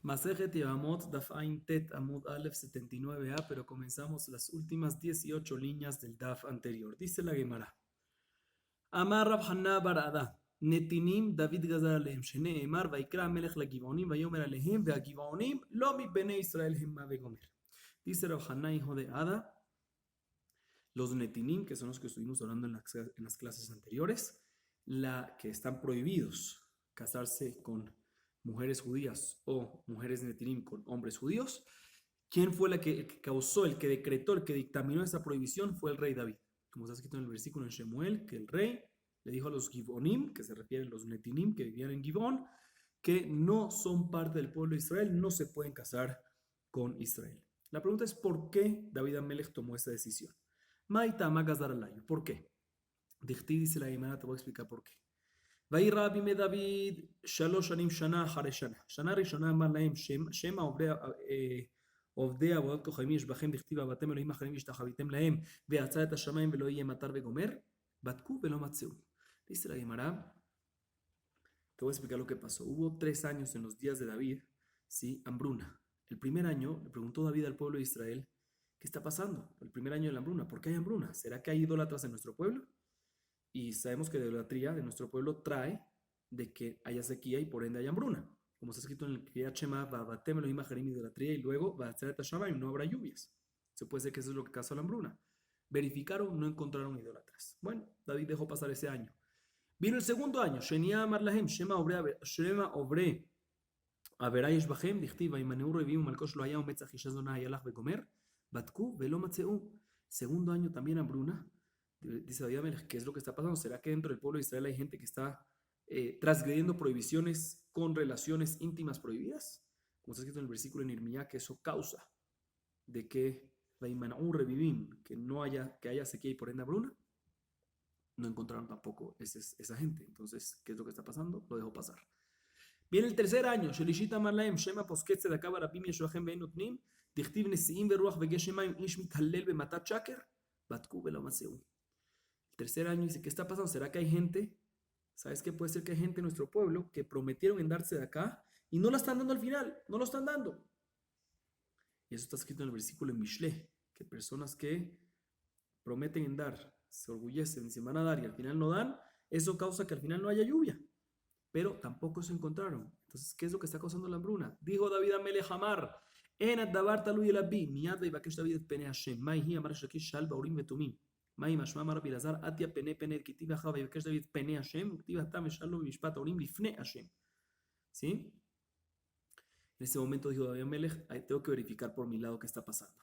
Masejet Yevamot, Daf Ain Tet Amud Aleph 79a, pero comenzamos las últimas 18 líneas del Daf anterior. Dice la Gemara. Amar Rab Hanna bar Ada, Netinim David Gazar alehem, Sheneemar Vaikra Melech laGivonim, Vayomer alehem, Veagivonim, lo mi bene Israel hemma vegomer. Dice Rab Hanna, hijo de Ada, los Netinim, que son los que estuvimos hablando en las clases anteriores, que están prohibidos casarse con mujeres judías o mujeres netinim con hombres judíos. ¿Quién fue el que causó, el que decretó, el que dictaminó esa prohibición? Fue el rey David. Como está escrito en el versículo en Shemuel, que el rey le dijo a los Givonim, que se refieren a los netinim que vivían en Givón, que no son parte del pueblo de Israel, no se pueden casar con Israel. La pregunta es, ¿por qué David Amelech tomó esta decisión? Maitama Gazdar alayu. ¿Por qué? Dichti dice la Gemara, te voy a explicar por qué. וירא בימי דוד 3 שנים שנה אחרי שנה. שנה ראשונה אמר להם שמא עובדי עבודת כוכבים יש בכם דכתיב עבדתם אלוהים אחרים והשתחוויתם להם ויצר את השמיים ולא יהיה מטר וגומר. בדקו ולא מצאו. Dice la Gemara, te voy a explicar lo que pasó. Hubo 3 años en los días de David, ¿sí? Hambruna. El primer año le preguntó David al pueblo de Israel, ¿qué está pasando? El primer año de la hambruna, ¿por qué hay hambruna? ¿Será que hay idólatras en nuestro pueblo? Y sabemos que la idolatría de nuestro pueblo trae de que haya sequía y por ende haya hambruna. Como está escrito en el Kriyat Shema, Babatem Elohim Acharim idolatría y luego Ba'atzeret Hashamayim, no habrá lluvias. Se puede ser que eso es lo que causó la hambruna. Verificaron, no encontraron idólatras. Bueno, David dejó pasar ese año. Vino el segundo año, Shenia Amar Lahem, Shema Obre Averayesh Bachem, Dichtiv, Vaimaneu Revium, Malkosh Lo Hayam, Metzach Ishazona Hayalach Begomer, Batku, Velo Matzeu. Segundo año también hambruna. Dice David Amelech, ¿qué es lo que está pasando? ¿Será que dentro del pueblo de Israel hay gente que está transgrediendo prohibiciones con relaciones íntimas prohibidas? Como está escrito en el versículo en Irmiyá, que eso causa de que que haya sequía y por ende hambruna. No encontraron tampoco esa gente. Entonces, ¿qué es lo que está pasando? Lo dejó pasar. Viene el tercer año, Shelishita Marlaem, Shema Posketze de Akaba Rabim Yeshuachem Benutnim, Dichtiv Nesiim Veruach Vegeshemaim Ish Mithallel Bematat Shaker, Batku Velo Matzeu. Tercer año dice, ¿qué está pasando? ¿Será que hay gente? ¿Sabes qué? Puede ser que hay gente en nuestro pueblo que prometieron en darse de acá y no la están dando al final, no lo están dando. Y eso está escrito en el versículo en Mishle, que personas que prometen en dar, se orgullecen, se van a dar y al final no dan, eso causa que al final no haya lluvia. Pero tampoco se encontraron. Entonces, ¿qué es lo que está causando la hambruna? Dijo David Amelech Amar, En ad-davar taluy el abi, miyad veivakesh David et pene Hashem, ma'hi amar shakish shal ba'urim vetumim. מאי משמע אמר רבי אלעזר, עטיה פנה פנה כתיב אחריו ויבקש דוד פני השם, וכתיב אתה ושלום במשפט ההורים לפני השם. ¿Sí? En ese momento dijo David Amelech, tengo que verificar por mi lado qué está pasando.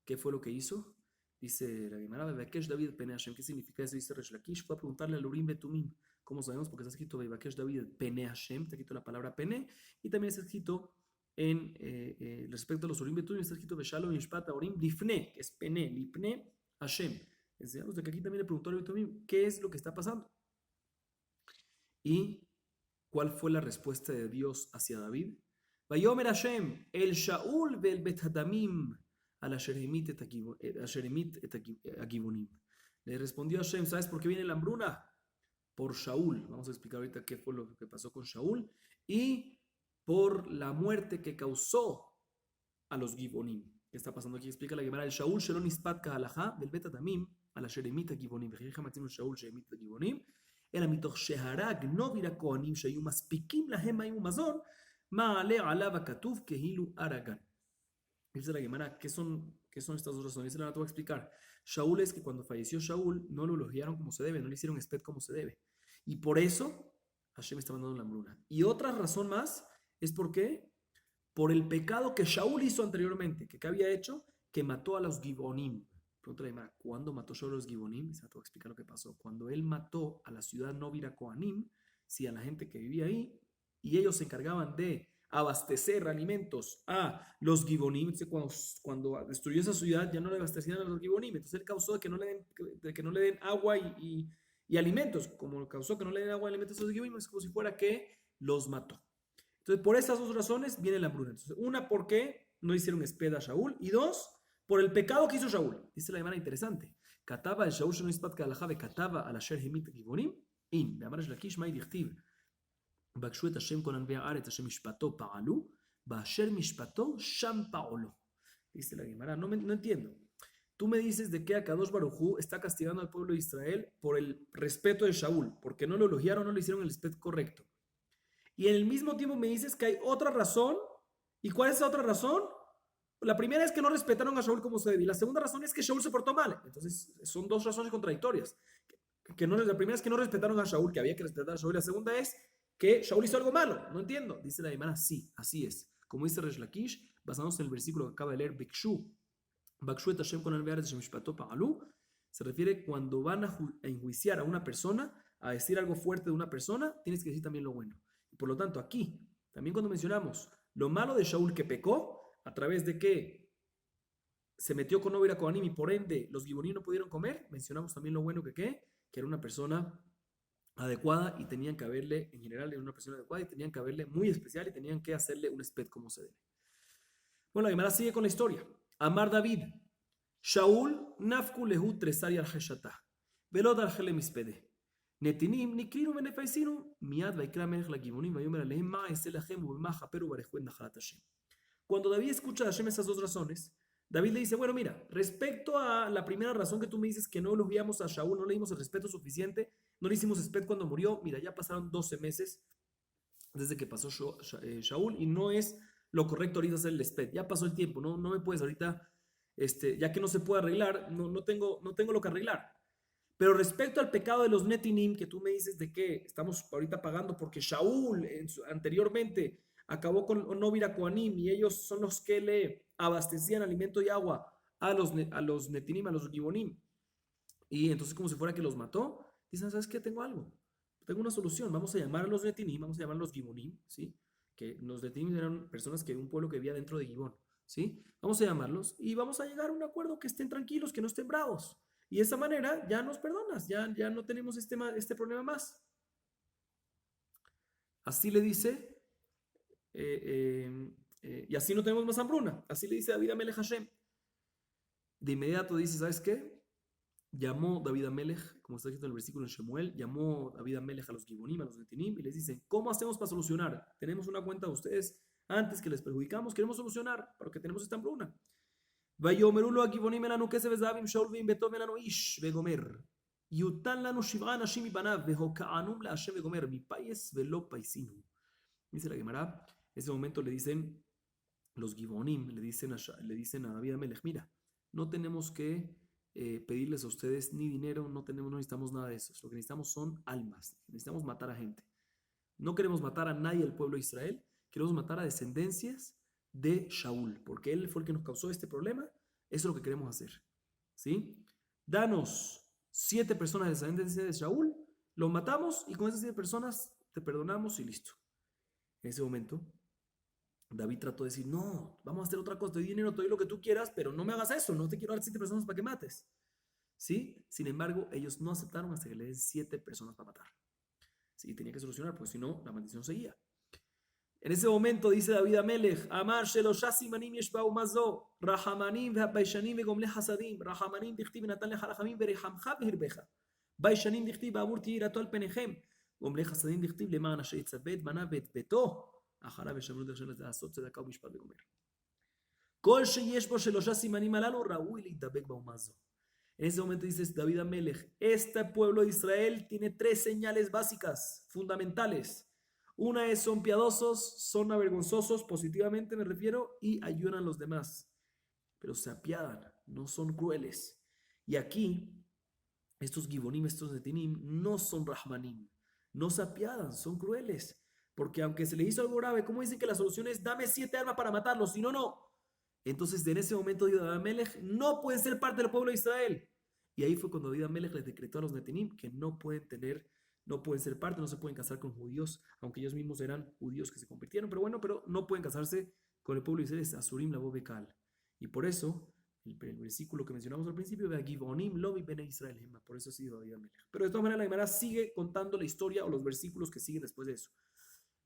¿Qué fue lo que hizo? Dice la Gemara, Vivakesh David pene Hashem. ¿Qué significa eso? Dice Resh Lakish, fue a preguntarle al Urim Betumim. ¿Cómo sabemos? Porque está escrito Vivakesh David pene Hashem, está escrito la palabra pene, y también está escrito en respecto a los Urim Betumim, está escrito Veshalom b'mishpat haorim lifne, que es pene, lipne Hashem. Enseñamos de que aquí también le preguntó a Betumim, ¿qué es lo que está pasando? ¿Y cuál fue la respuesta de Dios hacia David? Vayomer Hashem, el Shaul vel bet hadamim al asheremit et agivonim. Le respondió Hashem, ¿sabes por qué viene la hambruna? Por Shaul. Vamos a explicar ahorita qué fue lo que pasó con Shaul. Y por la muerte que causó a los Givonim. ¿Qué está pasando aquí? Explica la Gemara. El Shaul shelon ispat kahalacha vel bet hadamim על השרמית הגבעונים, וככה מצאנו שאול שהמית לגבעונים, אלא מתוך שהרג נוביל הכהנים שהיו מספיקים להם מים ומזון, מעלה עליו הכתוב כאילו הרגן. Dice la Gemara, ¿qué son estas dos razones? Se la voy a explicar. Shaul es que cuando falleció Shaul no lo elogiaron como se debe, no le hicieron esped como se debe. Y por eso Hashem está mandando la hambruna. Y otra razón más es porque por el pecado que Shaul hizo anteriormente, que había hecho, que mató a los Givonim. Pregunta la Gemara, ¿cuándo mató Shaul a los Givonim? Se va a explicar lo que pasó. Cuando él mató a la ciudad Novira Kohanim, sí, a la gente que vivía ahí, y ellos se encargaban de abastecer alimentos a los Givonim. Entonces, cuando destruyó esa ciudad, ya no le abastecían a los Givonim. Entonces él causó de que no le den agua y alimentos. Como causó que no le den agua y alimentos a los Givonim, es como si fuera que los mató. Entonces, por esas dos razones viene la hambruna. Entonces, una, porque no hicieron espeda a Shaul, y dos, por el pecado que hizo Shaul. Dice la Gemara interesante. Kataba el Shaul shelo ispat kahalacha vekataba al asher hemit givonim in. Ve'amar Resh Lakish ma'i dichtiv. בקשו את השם כל ענבי הארץ, השם משפטו פעלו, Basher mishpato sham paolo. Dice la Gemara, no entiendo. Tú me dices de que Akadosh Baruj Hu está castigando al pueblo de Israel por el respeto de Shaul, porque no lo elogiaron, no le hicieron el respeto correcto. Y en el mismo tiempo me dices que hay otra razón. ¿Y cuál es esa otra razón? La primera es que no respetaron a Shaul como se debía. La segunda razón es que Shaul se portó mal. Entonces, son dos razones contradictorias. La primera es que no respetaron a Shaul, que había que respetar a Shaul. La segunda es que Shaul hizo algo malo. No entiendo. Dice la Gemara, sí, así es. Como dice Resh Lakish, basándose en el versículo que acaba de leer, Bikshu et Hashem con el Be'aretz Shemishpato Pa'alu, se refiere cuando van a enjuiciar a una persona, a decir algo fuerte de una persona, tienes que decir también lo bueno. Y por lo tanto, aquí, también cuando mencionamos lo malo de Shaul que pecó, a través de que se metió con Obed Kohanim y por ende los Gibonim no pudieron comer, mencionamos también lo bueno que era una persona adecuada y tenían que haberle, en general era una persona adecuada y tenían que haberle muy especial y tenían que hacerle un espet como se debe. Bueno, la Gemara sigue con la historia. Amar David, Shaul nafku lehu tresari al heshatah, velod al hele mispede. Netinim nikriru benefaisinu, miad vaikra melech la Gibonim, vayomer alehem ma eselachem ubema japeru barejuen nachalat Hashem. Cuando David escucha a Hashem esas dos razones, David le dice, bueno, mira, respecto a la primera razón que tú me dices que no elogiamos a Shaul, no le dimos el respeto suficiente, no le hicimos respeto cuando murió, mira, ya pasaron 12 meses desde que pasó Shaul y no es lo correcto ahorita hacer el respeto, ya pasó el tiempo, no me puedes ahorita, ya que no se puede arreglar, no tengo lo que arreglar. Pero respecto al pecado de los Netinim, que tú me dices de que estamos ahorita pagando porque Shaul anteriormente acabó con Novira Kohanim y ellos son los que le abastecían alimento y agua a los Netinim, a los Gibonim. Y entonces como si fuera que los mató, dicen, ¿sabes qué? Tengo algo, tengo una solución, vamos a llamar a los Netinim, vamos a llamar a los Gibonim, ¿sí? Que los Netinim eran personas un pueblo que vivía dentro de Gibón, ¿sí? Vamos a llamarlos y vamos a llegar a un acuerdo que estén tranquilos, que no estén bravos. Y de esa manera ya nos perdonas, ya no tenemos este problema más. Así le dice, y así no tenemos más hambruna. Así le dice David a Melech Hashem. De inmediato dice, ¿sabes qué? Llamó David a Melech, como está escrito en el versículo en Shemuel, llamó David a Melech a los Gibonim, a los Netinim, y les dice, ¿cómo hacemos para solucionar? Tenemos una cuenta de ustedes antes que les perjudicamos, queremos solucionar, porque tenemos esta hambruna. ויאמרו לו הגבעונים אלינו כסף וזהב עם שאול ועם ביתו ואין לנו איש וגומר. יותן לנו 7 אנשים מבניו והוקענום להשם וגומר מפייס ולא פייסינו. Dice la Gemara, en ese momento le dicen los Gibonim, le dicen a David Amelech, mira, no tenemos que pedirles a ustedes ni dinero, no necesitamos nada de eso. Lo que necesitamos son almas, necesitamos matar a gente. No queremos matar a nadie del pueblo de Israel, queremos matar a descendencias de Shaul, porque él fue el que nos causó este problema. Eso es lo que queremos hacer, ¿sí? Danos 7 personas de descendencia de Shaul, los matamos y con esas 7 personas te perdonamos y listo. En ese momento, David trató de decir, no, vamos a hacer otra cosa, te doy dinero, te doy lo que tú quieras, pero no me hagas eso, no te quiero dar 7 personas para que mates, ¿sí? Sin embargo, ellos no aceptaron hasta que le den 7 personas para matar. Sí, tenía que solucionar, porque si no, la maldición seguía. En ese momento dice David Amelech, Amar שלושה סימנים יש באומה זו, רחמנים והביישנים וגומלי חסדים, רחמנים דכתיב ונתן לך רחמים ורחמך והרבך, ביישנים דכתיב בעבור תהי יראתו על פניכם, גומלי חסדים דכתיב למען אשר יצווה את בניו ואת ביתו, אחריו ישמרו דרך לעשות צדקה ומשפט וגומר. כל שיש בו שלושה סימנים הללו ראוי להידבק באומה זו. En ese momento dice David Amelech, este pueblo de Israel tiene 3 señales básicas, fundamentales. Una es son piadosos, son avergonzosos, positivamente me refiero, y ayudan a los demás. Pero se apiadan, no son crueles. Y aquí, estos Gibonim, estos Netinim, no son Rahmanim, no se apiadan, son crueles. Porque aunque se le hizo algo grave, ¿cómo dicen que la solución es dame 7 armas para matarlos? Si no, no. Entonces, en ese momento, David Amelech no puede ser parte del pueblo de Israel. Y ahí fue cuando David Amelech les decretó a los Netinim que no pueden ser parte, no se pueden casar con judíos, aunque ellos mismos eran judíos que se convirtieron, pero no pueden casarse con el pueblo de Israel, es Asurim Labo Bekal. Y por eso, el versículo que mencionamos al principio, de Givonim Lovi Bene Israel, por eso ha sido David Amelech. Pero de todas maneras, la Gemara sigue contando la historia o los versículos que siguen después de eso.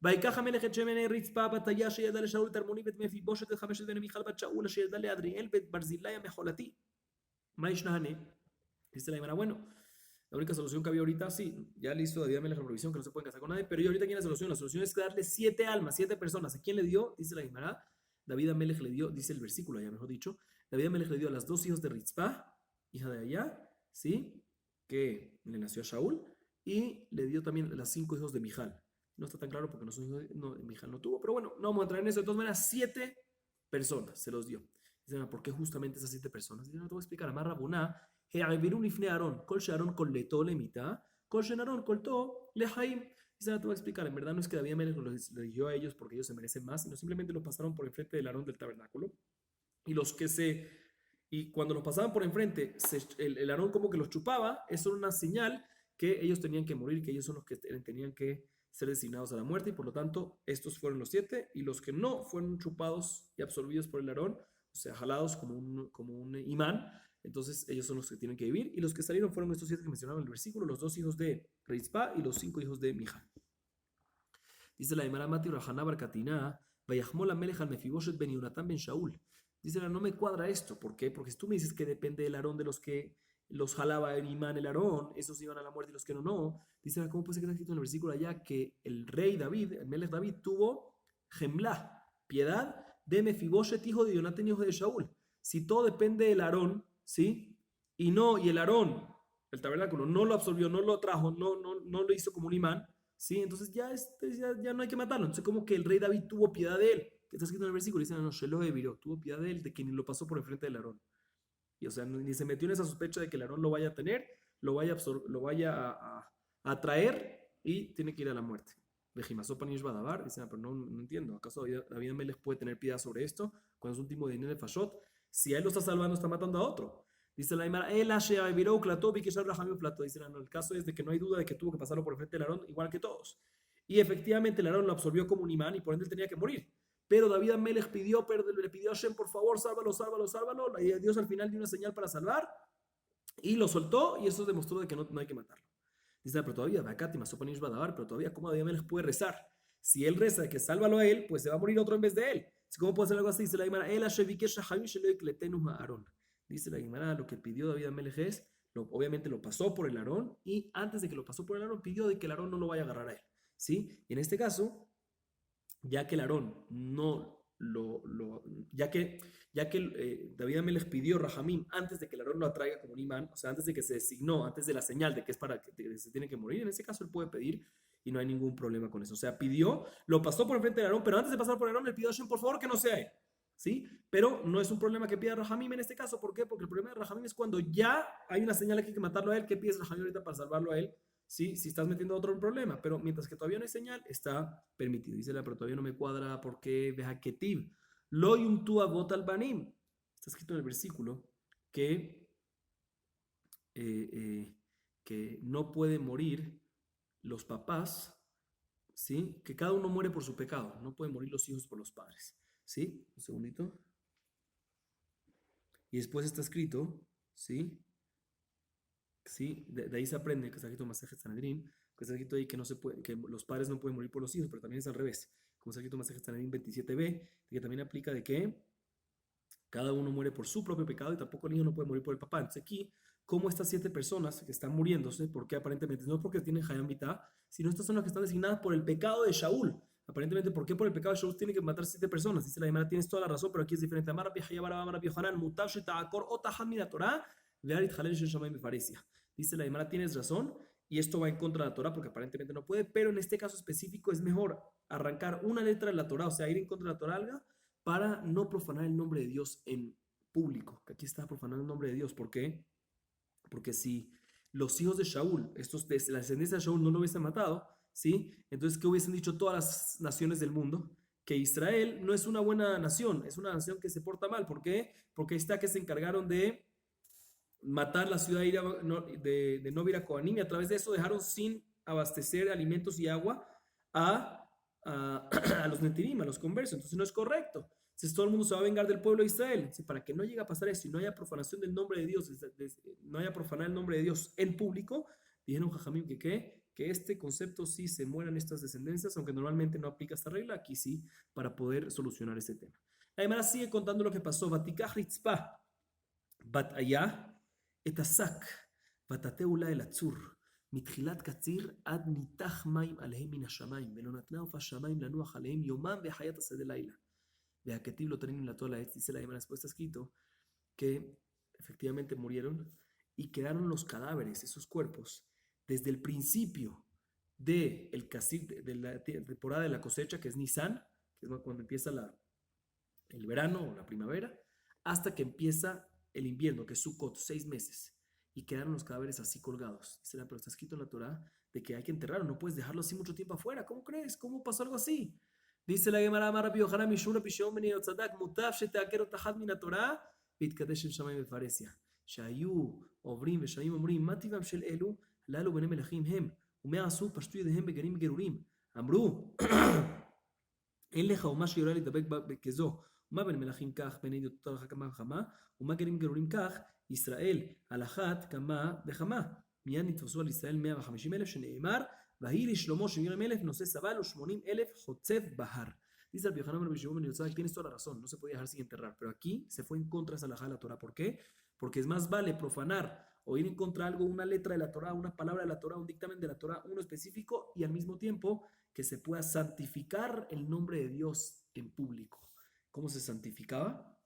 ויקח המלך את שמן רצפה בתיה שידע לשאול את ארמוני ואת מפיבושת את 5 בני מיכל בת שאול אשר ידע לאדריאל ואת ברזילי המחולתי. מה ישנהנה? Dice la Gemara, bueno, La única solución que había ahorita, sí, ya le hizo David Amelech la provisión que no se pueden casar con nadie, pero yo ahorita quién es la solución. La solución es darle 7 almas, 7 personas. ¿A quién le dio? Dice la Gemara. David Amelech le dio, dice el versículo, ya mejor dicho, David Amelech le dio a las 2 hijos de Ritzpah, hija de allá, ¿sí? Que le nació a Shaul, y le dio también a las 5 hijos de Mijal. No está tan claro porque no son hijos no, Mijal no tuvo, pero bueno, no vamos a entrar en eso. De todas maneras, 7 personas se los dio. Dicen, ¿por qué justamente esas 7 personas? Dicen, no te voy a explicar. Amar Rabuná, העבירו לפני אהרון, כל שאהרון קולטו למיתה, כל שאהרון קולטו לחיים. Y se la te voy a explicar, en verdad no es que David Amelech los eligió a ellos porque ellos se merecen más, sino simplemente los pasaron por enfrente del Aarón del tabernáculo. Y y cuando los pasaban por enfrente, el Aarón como que los chupaba, eso era una señal que ellos tenían que morir, que ellos son los que tenían que ser designados a la muerte, y por lo tanto, estos fueron los 7, y los que no fueron chupados y absorbidos por el Aarón, o sea, jalados como un imán, entonces ellos son los que tienen que vivir, y los que salieron fueron estos 7 que mencionaban en el versículo, los 2 hijos de Rizpah y los 5 hijos de Mija. Dice la Gemara Mati Rahaná Barcatina, Vayahmol Amelech al Mefiboshet ben Yonatán ben Shaul. Dice, no me cuadra esto. ¿Por qué? Porque si tú me dices que depende del Aarón de los que los jalaba el imán, el Aarón, esos iban a la muerte y los que no, no. Dice, ¿cómo puede ser que está escrito en el versículo allá que el rey David, el Melech David, tuvo gemla, piedad de Mefiboshet, hijo de Jonatán, hijo de Shaul? Si todo depende del Aarón, ¿sí? Y el Aarón, el tabernáculo, no lo absorbió, no lo trajo, no lo hizo como un imán, ¿sí? Entonces ya no hay que matarlo. Entonces, como que el rey David tuvo piedad de él, que está escrito en el versículo, dice, no, Shelo Eviró, tuvo piedad de él, de quien lo pasó por enfrente del Aarón. Y o sea, ni se metió en esa sospecha de que el Aarón lo vaya a tener, lo vaya a traer y tiene que ir a la muerte. Vejimasó Panish Badabar, dice, pero no entiendo, ¿acaso David Amelech puede tener piedad sobre esto? Cuando es un tipo de dinero de Fashot, si a él lo está salvando, está matando a otro. Dice la Imara, el Ashea Eviró, Clató, Vikeshar Rahamio Plató. Dice, no, el caso es de que no hay duda de que tuvo que pasarlo por enfrente del Aarón, igual que todos. Y efectivamente el Aarón lo absorbió como un imán y por ende él tenía que morir. Pero David Amelech le pidió a Hashem, por favor, sálvalo. Y Dios al final dio una señal para salvar y lo soltó, y eso demostró de que no hay que matarlo. Dice, pero todavía, pero todavía, ¿cómo David Amelech puede rezar? Si él reza de que sálvalo a él, pues se va a morir otro en vez de él. ¿Cómo puede hacer algo así? Dice la Gemara, dice la Gemara, lo que pidió David Amelech es, obviamente lo pasó por el Aarón, y antes de que lo pasó por el Aarón, pidió de que el Aarón no lo vaya a agarrar a él. ¿Sí? Y en este caso, ya que el Aarón no ya que David Amelech pidió Rahamim antes de que el Aarón lo atraiga como un imán, o sea, antes de que se designó, antes de la señal de que es para que se tiene que morir, en ese caso él puede pedir y no hay ningún problema con eso. O sea, pidió, lo pasó por enfrente del Aarón, pero antes de pasar por el Aarón le pidió a Hashem, por favor, que no sea él. ¿Sí? Pero no es un problema que pida Rahamim en este caso. ¿Por qué? Porque el problema de Rahamim es cuando ya hay una señal que hay que matarlo a él. ¿Qué pides Rahamim ahorita para salvarlo a él? ¿Sí? Si estás metiendo otro problema, pero mientras que todavía no hay señal, está permitido. Dice, pero todavía no me cuadra porque deja que tib. Lo yuntu avot al banim. Está escrito en el versículo que no pueden morir los papás, ¿sí? Que cada uno muere por su pecado. No pueden morir los hijos por los padres. ¿Sí? Un segundito. Y después está escrito, ¿sí? ¿Sí? De ahí se aprende que está escrito en Masejet Sanedrín, que está escrito ahí que, no se puede, que los padres no pueden morir por los hijos, pero también es al revés. Como está escrito en Masejet Sanedrín 27b, que también aplica de que cada uno muere por su propio pecado y tampoco el hijo no puede morir por el papá. Entonces aquí, ¿cómo estas 7 personas que están muriéndose? Porque aparentemente no es porque tienen Hayam Vitá, sino estas son las que están designadas por el pecado de Shaul. Aparentemente, ¿por qué por el pecado de Shaul tiene que matar 7 personas? Dice la Gemara, tienes toda la razón, pero aquí es diferente. Amar Rabbi Hayya bar Abba, Amar Rabbi Yohanan, Mutav she'ta'akor o taham min haTorah, ve'arit halel shel shamayim befaresia. Dice la Gemara, tienes razón, y esto va en contra de la Torah porque aparentemente no puede, pero en este caso específico es mejor arrancar una letra de la Torah, o sea, ir en contra de la Torah para no profanar el nombre de Dios en público, que aquí está profanando el nombre de Dios. ¿Por qué? Porque si los hijos de Shaul, estos de la descendencia de Shaul, no lo hubiesen matado, ¿sí? Entonces, ¿qué hubiesen dicho todas las naciones del mundo? Que Israel no es una buena nación, es una nación que se porta mal. ¿Por qué? Porque ahí está que se encargaron de matar la ciudad de Novira Kohanim, y a través de eso dejaron sin abastecer alimentos y agua a los netirim, a los conversos. Entonces no es correcto. Entonces todo el mundo se va a vengar del pueblo de Israel. Entonces, para que no llegue a pasar eso y no haya profanación del nombre de Dios, no haya profanar el nombre de Dios en público, dijeron Jajamim que este concepto sí se mueran estas descendencias, aunque normalmente no aplica esta regla, aquí sí, para poder solucionar este tema. La Gemara sigue contando lo que pasó. Vatikach Ritzpah, Bat Ayah, Etasak, ותתהו אל הצור, מתחילת קציר עד ניתח מים עליהם מן השמיים, ולא נתנה עוף השמיים לנוח עליהם יומם וחיית השדה לילה. והכתיב לא תנינו לתו על העץ, dice la Gemara, después está escrito que efectivamente murieron y quedaron los cadáveres, esos cuerpos, desde el principio de la temporada de la cosecha, que es Nisan, que es cuando empieza el verano o la primavera, hasta que empieza el invierno, que es Sukkot, 6 meses. Y quedaron los cadáveres así colgados. Dice, pero está escrito en la Torah de que hay que enterrarlo, no puedes dejarlo así mucho tiempo afuera. ¿Cómo crees? ¿Cómo pasó algo así? Dice la Gemara, Amar Rabbi Yochanan Mishum Rabbi Shimon ben Yotzadak, Mutav sheteaker otachat min haTorah, ויתקדש שם שמיים בפרהסיה. שהיו עוברים ושמים אומרים, מה טבעם של אלו? הללו בני מלכים הם, ומה עשו? פשטו ידיהם בגנים גרורים. אמרו, אין לך ומה שיורה לדבק כזו, ומה בני מלכים כך, בני ידיעות הלכה כמה וכמה, ומה גנים גרורים כך, ישראל על אחת כמה וכמה. מיד נתפסו על ישראל 150,000 שנאמר, והיא לשלמה 70,000 נושא סבל ו80,000 חוצב בהר. Dice el Yohanan Rabbi Shimon ben Yotzadok, tienes toda la razón, no se podía dejar sin enterrar, pero aquí se fue en contra de esa halajá de la Torah. ¿Por qué? Porque es más vale profanar o ir en contra de algo, una letra de la Torah, una palabra de la Torah, un dictamen de la Torah, uno específico, y al mismo tiempo que se pueda santificar el nombre de Dios en público. ¿Cómo se santificaba?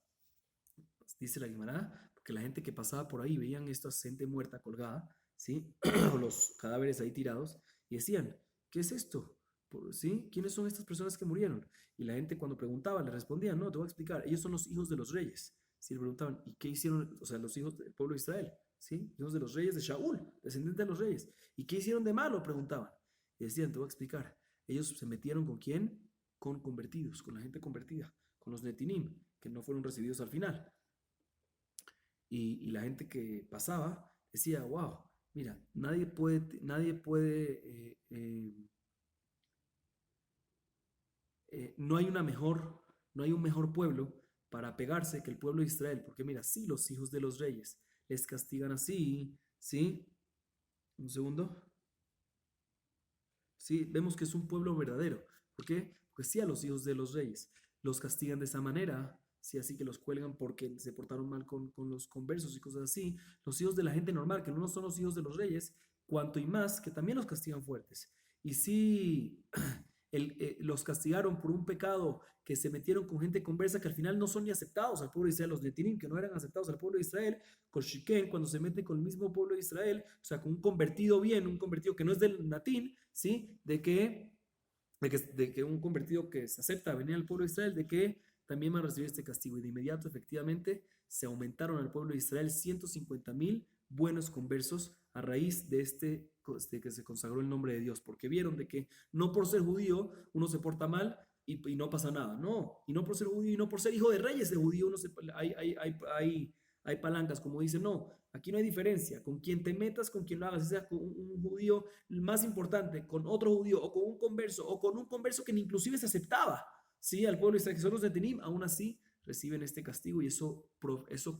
Pues dice la Guimara, porque la gente que pasaba por ahí veían esta gente muerta colgada, ¿sí? O los cadáveres ahí tirados, y decían, ¿qué es esto? ¿Sí? ¿Quiénes son estas personas que murieron? Y la gente cuando preguntaba le respondían, no, te voy a explicar, ellos son los hijos de los reyes. ¿Sí? Le preguntaban, ¿y qué hicieron? O sea, los hijos del pueblo de Israel, ¿sí? Hijos de los reyes de Shaul, descendientes de los reyes. ¿Y qué hicieron de malo? Preguntaban. Y decían, te voy a explicar, ellos se metieron ¿con quién? Con convertidos, con la gente convertida, con los netinim, que no fueron recibidos al final. Y la gente que pasaba decía, wow, mira, nadie puede no hay un mejor pueblo para pegarse que el pueblo de Israel, porque mira, sí, los hijos de los reyes les castigan así, ¿sí? Un segundo. Sí, vemos que es un pueblo verdadero. ¿Por qué? Porque sí, a los hijos de los reyes los castigan de esa manera, sí, así que los cuelgan porque se portaron mal con los conversos y cosas así. Los hijos de la gente normal, que no son los hijos de los reyes, cuanto y más, que también los castigan fuertes. Y sí, los castigaron por un pecado, que se metieron con gente conversa que al final no son ni aceptados al pueblo de Israel, los netinim, que no eran aceptados al pueblo de Israel, con Shiken, cuando se meten con el mismo pueblo de Israel, o sea, con un convertido bien, un convertido que no es del natín, ¿sí? De que un convertido que se acepta venir al pueblo de Israel, de que también van a recibir este castigo. Y de inmediato, efectivamente, se aumentaron al pueblo de Israel 150,000 buenos conversos a raíz de que se consagró el nombre de Dios, porque vieron de que no por ser judío uno se porta mal y no pasa nada, no, y no por ser judío y no por ser hijo de reyes de judío hay palancas, como dicen, no, aquí no hay diferencia, con quien te metas, con quien lo hagas, sea con un judío más importante, con otro judío, o con un converso que inclusive se aceptaba, ¿sí? Al pueblo de Israel, que son los de Tenim, aún así reciben este castigo y eso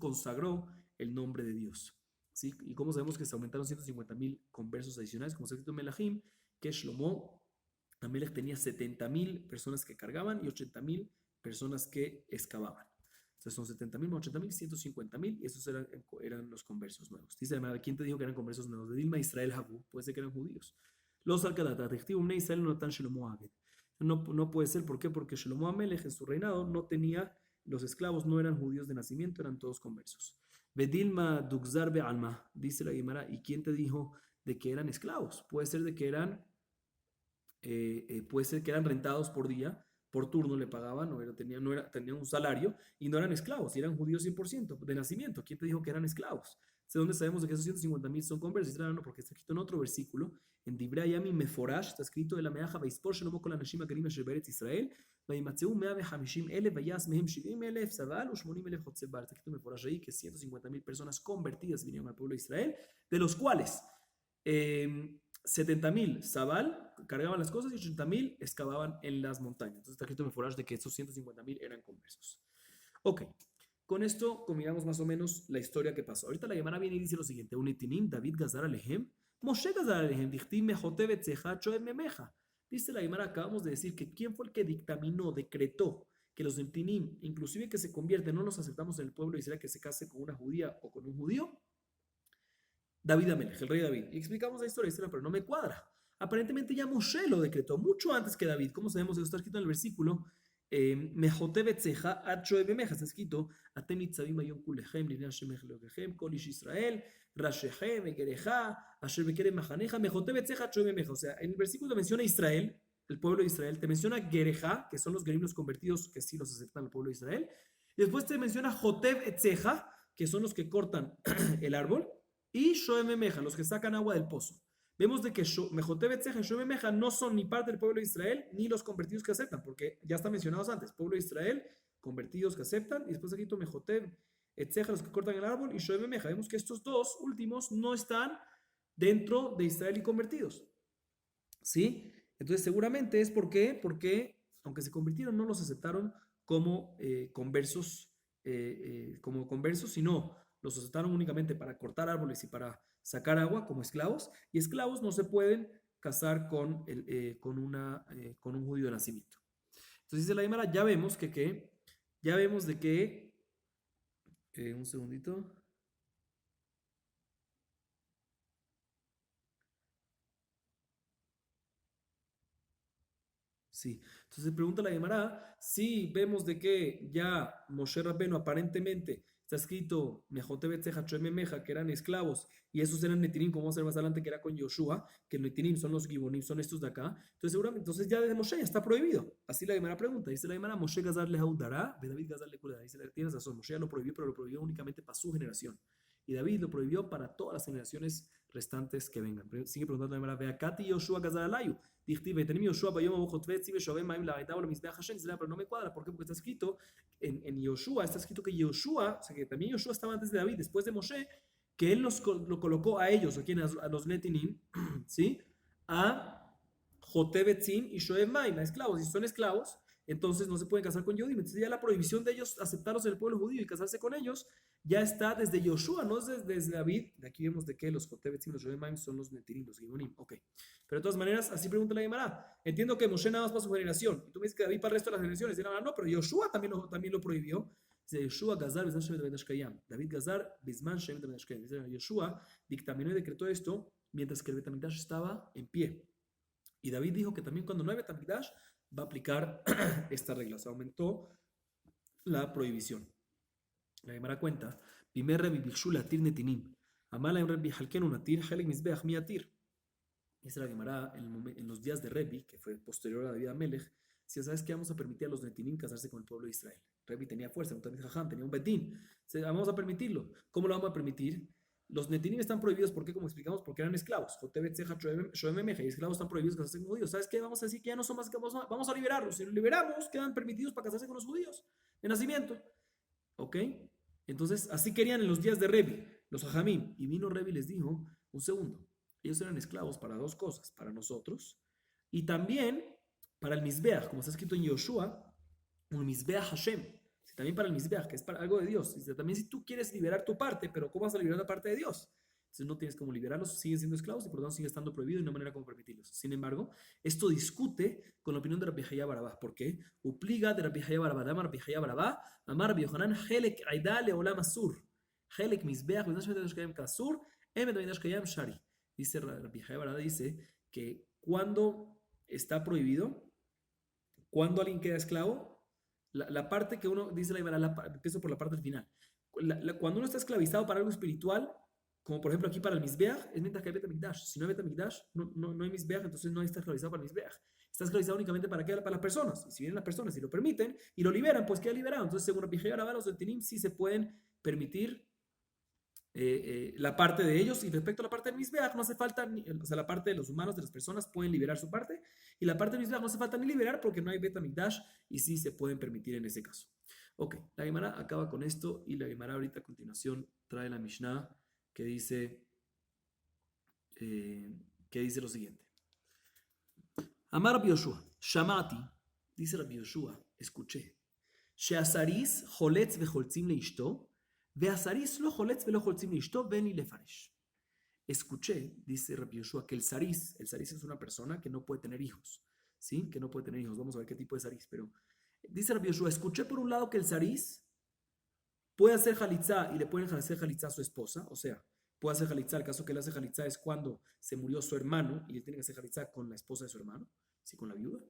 consagró el nombre de Dios. ¿Sí? Y como sabemos que se aumentaron 150,000 conversos adicionales, como se ha escrito en Melahim, que Shlomo Amelech tenía 70,000 personas que cargaban y 80,000 personas que excavaban. Entonces son 70,000 más 80,000, 150,000, y esos eran los conversos nuevos. Dice además, ¿quién te dijo que eran conversos nuevos? De Dilma Israel Habu, puede ser que eran judíos. Los Alcalatat, Israel no tan Shlomo Aged. No puede ser, ¿por qué? Porque Shlomo Amelech en su reinado no tenía, los esclavos no eran judíos de nacimiento, eran todos conversos. Bedilma Dugzar Be'alma, dice la Guimara, ¿y quién te dijo de que eran esclavos? Puede ser de que eran rentados por día, por turno le pagaban, tenían un salario y no eran esclavos, y eran judíos 100% de nacimiento. ¿Quién te dijo que eran esclavos? ¿De dónde sabemos de que esos 150,000 son conversos? No, porque está escrito en otro versículo, en Divrei Yamim Meforash, está escrito de la meaja, Vaispor Shlomo kol hanashim hakerim asher be'eretz Israel, וימצאו 150,000 ויעש מהם 70,000 סבל ו80,000 חוצב בהר. Está escrito Meforash ahí que 150,000 personas convertidas vinieron al pueblo de Israel, de los cuales 70,000 Sabal cargaban las cosas y 80,000 excavaban en las montañas. Entonces está escrito en Meforash de que esos 150,000 eran conversos. Ok, con esto combinamos más o menos la historia que pasó. Ahorita la Gemara viene y dice lo siguiente: Unitinim David Gazar Alehem, Moshe Gazar Alehem, Dichtim Mejotevet Sejacho Memeja. Dice la Gemara, acabamos de decir que quién fue el que dictaminó, decretó que los Netinim, inclusive que se convierten, no los aceptamos en el pueblo de Israel, que se case con una judía o con un judío. David Amelech, el rey David. Y explicamos la historia, pero no me cuadra. Aparentemente ya Moshe lo decretó mucho antes que David. ¿Cómo sabemos? Eso está escrito en el versículo. Mejote betzeja ad shoe bemeja. Está escrito: Atem nitzavim ayom kulechem linei Hashem Elohechem kol ish Israel rashechem egereja asher bekerem machaneja mejote betzeja ad shoe bemeja. O sea, en el versículo menciona Israel, el pueblo de Israel. Te menciona Gereja, que son los gerim los convertidos, que sí los aceptan el pueblo de Israel. Y después te menciona Jotev etzeja, que son los que cortan el árbol, y shoe bemeja, los que sacan agua del pozo. Vemos de que Mejote Betzeja y Shoe Meja no son ni parte del pueblo de Israel ni los convertidos que aceptan, porque ya están mencionados antes. Pueblo de Israel, convertidos que aceptan, y después aquí Mejote Betzeja, los que cortan el árbol, y Shoe Meja. Vemos que estos dos últimos no están dentro de Israel y convertidos. ¿Sí? Entonces seguramente es porque aunque se convirtieron, no los aceptaron como conversos, sino los aceptaron únicamente para cortar árboles y para sacar agua como esclavos, y esclavos no se pueden casar con un judío de nacimiento. Entonces dice la Gemara, ya vemos de que, un segundito. Sí, entonces pregunta la Gemara, si vemos de que ya Moshe Rabbenu aparentemente está escrito Mejote Betzeja Choeme Meja, que eran esclavos, y esos eran Netinim, como vamos a ver más adelante, que era con Yoshua, que Netinim son los Gibonim, son estos de acá. Entonces seguramente, entonces ya de Moshe ya está prohibido. Así la Gemara pregunta, dice la Gemara, Moshe Gazar le Haudará, David Gazar le Kurada. Dice, tienes razón, Moshe ya lo prohibió, pero lo prohibió únicamente para su generación. Y David lo prohibió para todas las generaciones restantes que vengan. Sigue preguntando la Gemara, ve acá ti Yoshua Gazar Alayu. Pero no me cuadra, ¿por qué? Porque está escrito en Yoshua, está escrito que Yoshua, o sea que también Yoshua estaba antes de David, después de Moshe, que él lo colocó a ellos, a los Netinim, ¿sí? A Jotebetzim y Shoev Maim, a esclavos. Y si son esclavos, entonces no se pueden casar con Yodim. Entonces ya la prohibición de ellos aceptarlos en el pueblo judío y casarse con ellos ya está desde Yoshua, no es desde David. De aquí vemos de que los Jotebetzim y los Shoev Maim son los Netinim, los Gibonim. Ok. Pero de todas maneras, así pregunta la Gemara. Entiendo que Moshe nada más para su generación. Y tú me dices que David para el resto de las generaciones. Y no, pero Yoshua también lo prohibió. Dice Yoshua Gazar Bizman Shemet Ben Ashkayam. David Gazar Bizman Shemet Ben Ashkayam. Dice Yoshua dictaminó y decretó esto mientras que el Betamigdash estaba en pie. Y David dijo que también cuando no hay Betamigdash va a aplicar esta regla. Se aumentó la prohibición. La Gemara cuenta. Primer Rebi Bixul Atir Netinim. Amala en Rebi Halkenu Natir Helek Mizbeach Miatir. Dice la Gemara en los días de Rebi, que fue posterior a David Amelech, si sabes que vamos a permitir a los Netinim casarse con el pueblo de Israel. Rebi tenía fuerza, un Tamid Jajam, tenía un Betín. Vamos a permitirlo. ¿Cómo lo vamos a permitir? Los Netinim están prohibidos, ¿por qué? Como explicamos, porque eran esclavos. Y esclavos están prohibidos casarse con judíos. ¿Sabes qué? Vamos a decir que ya no son más, vamos a liberarlos. Si los liberamos, quedan permitidos para casarse con los judíos de nacimiento. ¿Ok? Entonces, así querían en los días de Rebi, los Jajamim. Y vino Rebi y les dijo, un segundo. Ellos eran esclavos para dos cosas, para nosotros y también para el Mizbeach, como está escrito en Yoshua, un Mizbeach Hashem, también para el Mizbeach, que es para algo de Dios. Dice, también si tú quieres liberar tu parte, pero ¿cómo vas a liberar la parte de Dios? Entonces no tienes cómo liberarlos, siguen siendo esclavos y por lo tanto sigue estando prohibido y no hay manera como permitirlos. Sin embargo, esto discute con la opinión de Rabbi Hayá Barabá. ¿Por qué? Upliga de Rabbi Hayá Barabá, Amar Rabbi Hayá Barabá, Amar Rabbi Yohanan, Helek Aida Leolam Asur, Helek Mizbeach, Kasur, Kayam Shari. Dice Rabbi Hayá Barabá, dice que cuando está prohibido, cuando alguien queda esclavo, la parte que uno, dice la Gemara, empiezo por la parte final. Cuando uno está esclavizado para algo espiritual, como por ejemplo aquí para el Mizbeach, es mientras que hay Betamigdash. Si no hay Betamigdash, no hay Mizbeach, entonces no está esclavizado para el Mizbeach. Está esclavizado únicamente para las personas. Y si vienen las personas y lo permiten y lo liberan, pues queda liberado. Entonces, según Rabbi Hayá Barabá, los Netinim sí se pueden permitir la parte de ellos, y respecto a la parte del Mizbeach no hace falta, o sea, la parte de los humanos, de las personas, pueden liberar su parte, y la parte del Mizbeach no hace falta ni liberar porque no hay Betamigdash y sí se pueden permitir en ese caso. Ok, la Gemara acaba con esto y la Gemara ahorita a continuación trae la Mishnah que dice lo siguiente. Amar Rabbi Yoshua, Shamati, dice Rabbi Yoshua, escuché, Sheasaris Joletz vecholtzim leishto, Veasaris lo joletz velo holtzim leishto, veni lefaresh. Escuché, dice Rabbi Yoshua, que el saris es una persona que no puede tener hijos, ¿sí? Que no puede tener hijos. Vamos a ver qué tipo de saris, pero dice Rabbi Yoshua, escuché por un lado que el saris puede hacer jalitzá y le pueden hacer jalitzá a su esposa, o sea, puede hacer jalitza. El caso que él hace jalitza es cuando se murió su hermano y él tiene que hacer jalitza con la esposa de su hermano, ¿sí? Con la viuda.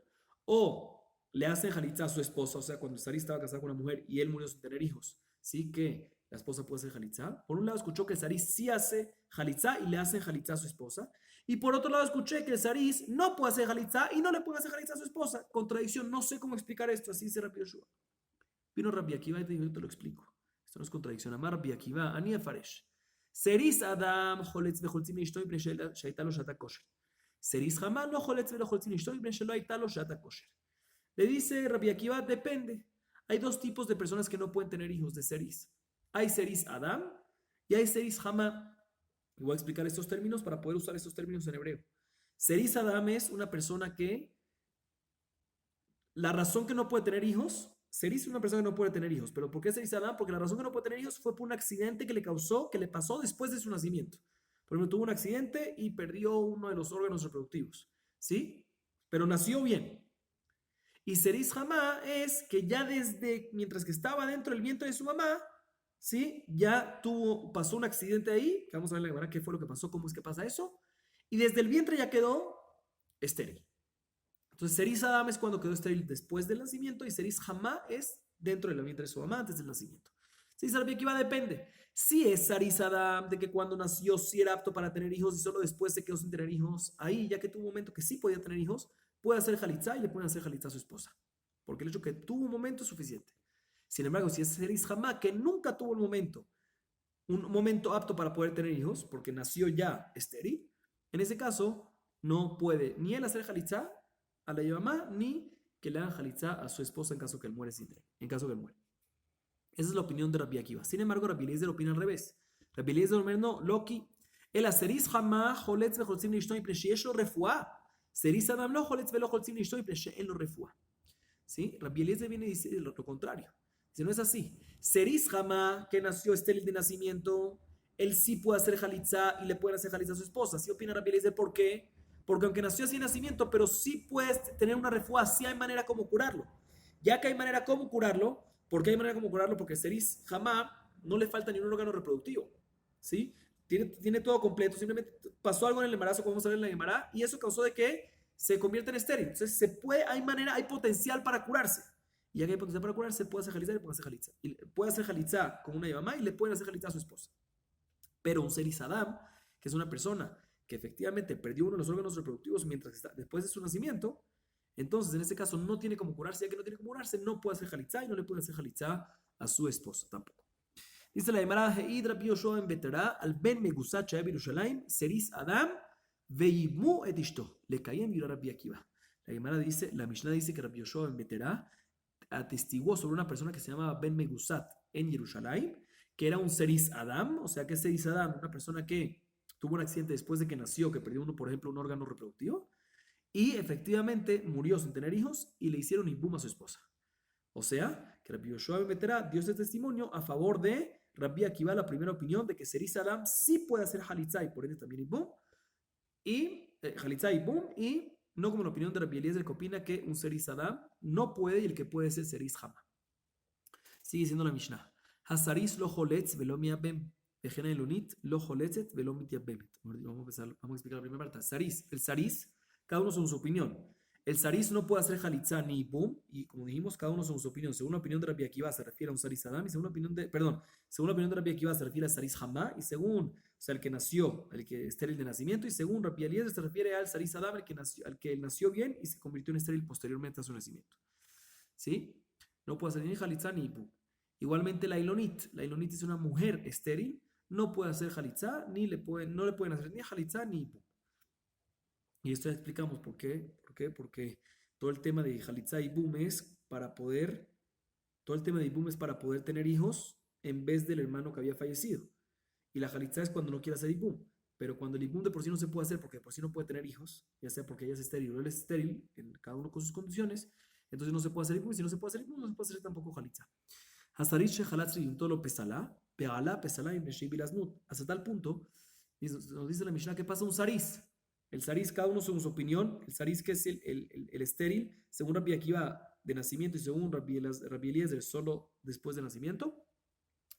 O le hacen jalitza a su esposa, o sea, cuando Sarí estaba casado con una mujer y él murió sin tener hijos, ¿sí? Que la esposa puede hacer jalitza. Por un lado escuchó que el Sarí sí hace jalitza y le hacen jalitza a su esposa. Y por otro lado escuché que el Sarís no puede hacer jalitza y no le puede hacer jalitza a su esposa. Contradicción, no sé cómo explicar esto, así dice Rabbi Yoshua. Vino Rabbi Akiva y yo te lo explico. Esto no es contradicción. Amar Rabbi Akiva, Ani Afaresh. Seris Adam, Joletz Becholtzim Ishto, Ibn Shaitalo Shata Kosher. Seris Haman, no Joletz Becholtzim Ishto, Ibn Shaitalo Shata Kosher. Le dice Rabbi Akiva, depende. Hay dos tipos de personas que no pueden tener hijos de Seris. Hay Seris Adam y hay Seris Haman. Voy a explicar estos términos para poder usar estos términos en hebreo. Seris Adam es una persona que la razón que no puede tener hijos, Seris es una persona que no puede tener hijos, pero ¿por qué Seris Adam? Porque la razón que no puede tener hijos fue por un accidente que le pasó después de su nacimiento. Por ejemplo, tuvo un accidente y perdió uno de los órganos reproductivos, ¿sí? Pero nació bien. Y Seris Hamá es que ya mientras que estaba dentro del vientre de su mamá, ¿sí? Ya pasó un accidente ahí, que vamos a ver en la Gemara qué fue lo que pasó, cómo es que pasa eso, y desde el vientre ya quedó estéril. Entonces, Seris Adam es cuando quedó estéril después del nacimiento y Seris Hamá es dentro del vientre de su mamá antes del nacimiento. Sí, Rabbi Akiva depende. Si es Seris Adam, de que cuando nació sí era apto para tener hijos y solo después se quedó sin tener hijos, ahí ya que tuvo un momento que sí podía tener hijos, puede hacer jalitza y le pueden hacer jalitza a su esposa. Porque el hecho que tuvo un momento es suficiente. Sin embargo, si es Seris Hamá, que nunca tuvo un momento apto para poder tener hijos, porque nació ya estéril, en ese caso no puede ni él hacer jalitza a la mamá, ni que le hagan jalitza a su esposa en caso que él muere sin él, en caso que él muere. Esa es la opinión de Rabbi Akiva. Sin embargo, Rabbi Eliezer opina al revés. Rabbi Eliezer no, Loki, el Seris Hamá, Joletz Becholtzim Lishto y Preshesh lo refuá. Seris Adam no, Joletz Becholtzim Lishto y Preshesh lo refuá. ¿Sí? Rabbi Eliezer viene y dice lo contrario. Si no es así, Seris Hamá, que nació estéril de nacimiento, él sí puede hacer jalitza y le pueden hacer jalitza a su esposa. ¿Sí opina Rabbi Eliezer? ¿Por qué? Porque aunque nació así de nacimiento, pero sí puedes tener una refuá, sí hay manera como curarlo. Ya que hay manera como curarlo, ¿por qué hay manera como curarlo? Porque Seris Hamá no le falta ni un órgano reproductivo, ¿sí? Tiene todo completo, simplemente pasó algo en el embarazo, como vamos a ver en la Gemara, y eso causó de que se convierta en estéril. Entonces hay potencial para curarse. Y ya que hay potencial para curarse, puede hacer jalitza y puede hacer jalitza. Y puede hacer jalitza con una mamá y le pueden hacer jalitza a su esposa. Pero un Seris Adam, que es una persona que efectivamente perdió uno de los órganos reproductivos después de su nacimiento, entonces en este caso no tiene como curarse, ya que no tiene como curarse, no puede hacer jalitza y no le puede hacer jalitza a su esposa tampoco. Dice la Gemara, Heid Rabbi Yoshua en Beterá, al Ben Megusat Shaeb Yerushalayim, Seris Adam, Veimu et Ishto, le caían y Rabbi Akiva. La Gemara dice, la Mishnah dice que Rabbi Yoshua en Beterá atestiguó sobre una persona que se llamaba Ben Megusat en Yerushalayim, que era un Seris Adam, o sea que es Seris Adam, una persona que tuvo un accidente después de que nació, que perdió por ejemplo, un órgano reproductivo, y efectivamente murió sin tener hijos y le hicieron ibum a su esposa. O sea, que Rabbi Yoshua ben Beterá dio ese testimonio a favor de Rabbi Akiva, la primera opinión de que Seris Adam sí puede hacer halitzá y por ende también ibum, y halitzá y ibum, y no como la opinión de Rabbi Eliezer que opina que un Seris Adam no puede y el que puede es el Seris Hama. Sigue siendo la Mishnah. Hasaris lo joletz velo miabem. Vejena elonit lo joletzet velo mitiabemet. Vamos a explicar la primera parte. El Saris, cada uno según su opinión. El Saris no puede hacer jalitza ni ibum, y como dijimos, cada uno según su opinión. Según la opinión de Rabbi Akiva se refiere a un Saris Adam, y según la opinión de Rabbi Akiva se refiere a Saris Hamá, y según, o sea, el que nació, el que estéril de nacimiento, y según Rabbi Eliezer se refiere al Saris Adam, al que nació bien y se convirtió en estéril posteriormente a su nacimiento. ¿Sí? No puede hacer ni jalitza ni ibum. Igualmente la ilonit es una mujer estéril, no puede hacer jalitza, no le pueden hacer ni jalitza ni ibum. Y esto ya explicamos por qué. Porque todo el tema de jalitza y ibum es para poder tener hijos en vez del hermano que había fallecido. Y la jalitza es cuando no quiere hacer ibum. Pero cuando el ibum de por sí no se puede hacer porque de por sí no puede tener hijos, ya sea porque ella es estéril o él es estéril, cada uno con sus condiciones, entonces no se puede hacer ibum. Y si no se puede hacer ibum, no se puede hacer tampoco jalitza. Hasta tal punto, nos dice la Mishnah que pasa un saris. El saris, cada uno según su opinión. El saris, que es el estéril, según Rabbi Akiva de nacimiento y según Rabbi Eliezer solo después de nacimiento,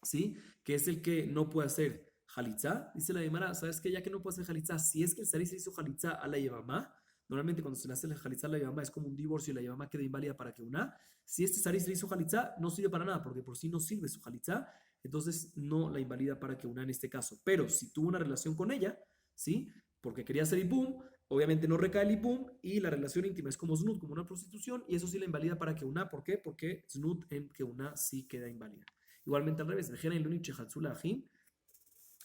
¿sí? Que es el que no puede hacer Jalitza, dice la Gemara, ¿sabes qué? Ya que no puede hacer jalitza, si es que el saris se hizo jalitza a la yevamá, normalmente cuando se le hace la jalitza a la yevamá es como un divorcio y la yevamá queda inválida para que una. Si este saris le hizo jalitza, no sirve para nada, porque por sí no sirve su jalitza, entonces no la invalida para que una en este caso. Pero si tuvo una relación con ella, ¿sí? Porque quería hacer ibum, obviamente no recae el ibum y la relación íntima es como znut, como una prostitución, y eso sí la invalida para que una. ¿Por qué? Porque znut en que una sí queda inválida. Igualmente al revés, vejena y luni chehatzula ajim,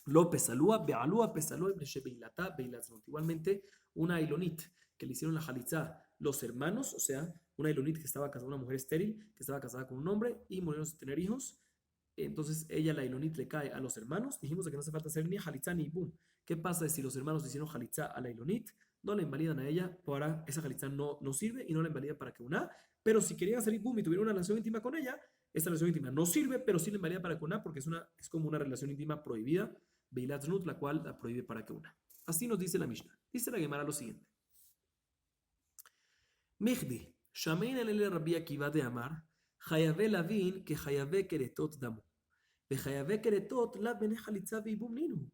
lo pesalúa, bealúa, pesalúa, beilata, beilaznut. Igualmente, una ilonit que le hicieron la jalitza los hermanos, o sea, una ilonit que estaba casada, una mujer estéril, que estaba casada con un hombre y murieron sin tener hijos. Entonces, ella, la ilonit, le cae a los hermanos. Dijimos que no hace falta hacer ni jalitza ni boom. ¿Qué pasa si los hermanos hicieron jalitza a la ilonit? No la invalidan a ella, para esa jalitza no sirve y no la invalidan para que una. Pero si querían hacer boom y tuvieron una relación íntima con ella, esta relación íntima no sirve, pero sí la invalida para que una, porque es como una relación íntima prohibida. Beilat Znut, la cual la prohíbe para que una. Así nos dice la Mishnah. Dice la Gemara lo siguiente. Mehdi, Shamein el Rabbi Akiva de Amar, Hayave Lavin, que Hayave Keretot Damu. Hayave Keretot la Benejalitza Vibum Ninu.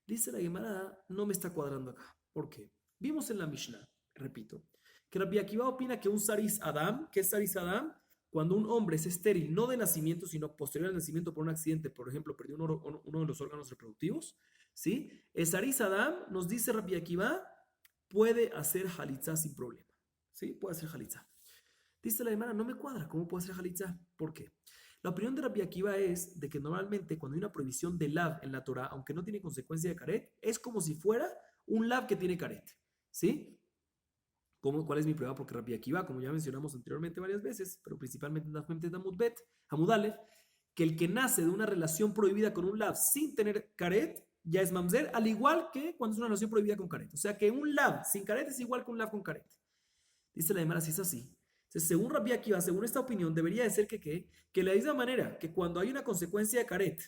Dice la Gemara, no me está cuadrando acá. ¿Por qué? Vimos en la Mishnah, repito, que Rabbi Akiva opina que un Saris Adam, ¿qué es Saris Adam? Cuando un hombre es estéril, no de nacimiento, sino posterior al nacimiento por un accidente, por ejemplo, perdió uno de los órganos reproductivos, ¿sí? El Saris Adam, nos dice Rabbi Akiva, puede hacer jalitza sin problema, ¿sí? Puede hacer jalitza. Dice la hermana, no me cuadra, ¿cómo puede hacer jalitza? ¿Por qué? La opinión de Rabbi Akiva es de que normalmente cuando hay una prohibición de lav en la Torah, aunque no tiene consecuencia de caret, es como si fuera un lav que tiene caret, ¿sí? ¿Cuál es mi prueba? Porque Rabbi Akiva, como ya mencionamos anteriormente varias veces, pero principalmente en la fuente de Amud Aleph, que el que nace de una relación prohibida con un lav sin tener caret, ya es mamzer, al igual que cuando es una relación prohibida con caret. O sea que un lav sin caret es igual que un lav con caret. Dice la Gemara, si es así. Entonces, según Rabbi Akiva, según esta opinión, debería de ser que de la misma manera que cuando hay una consecuencia de caret,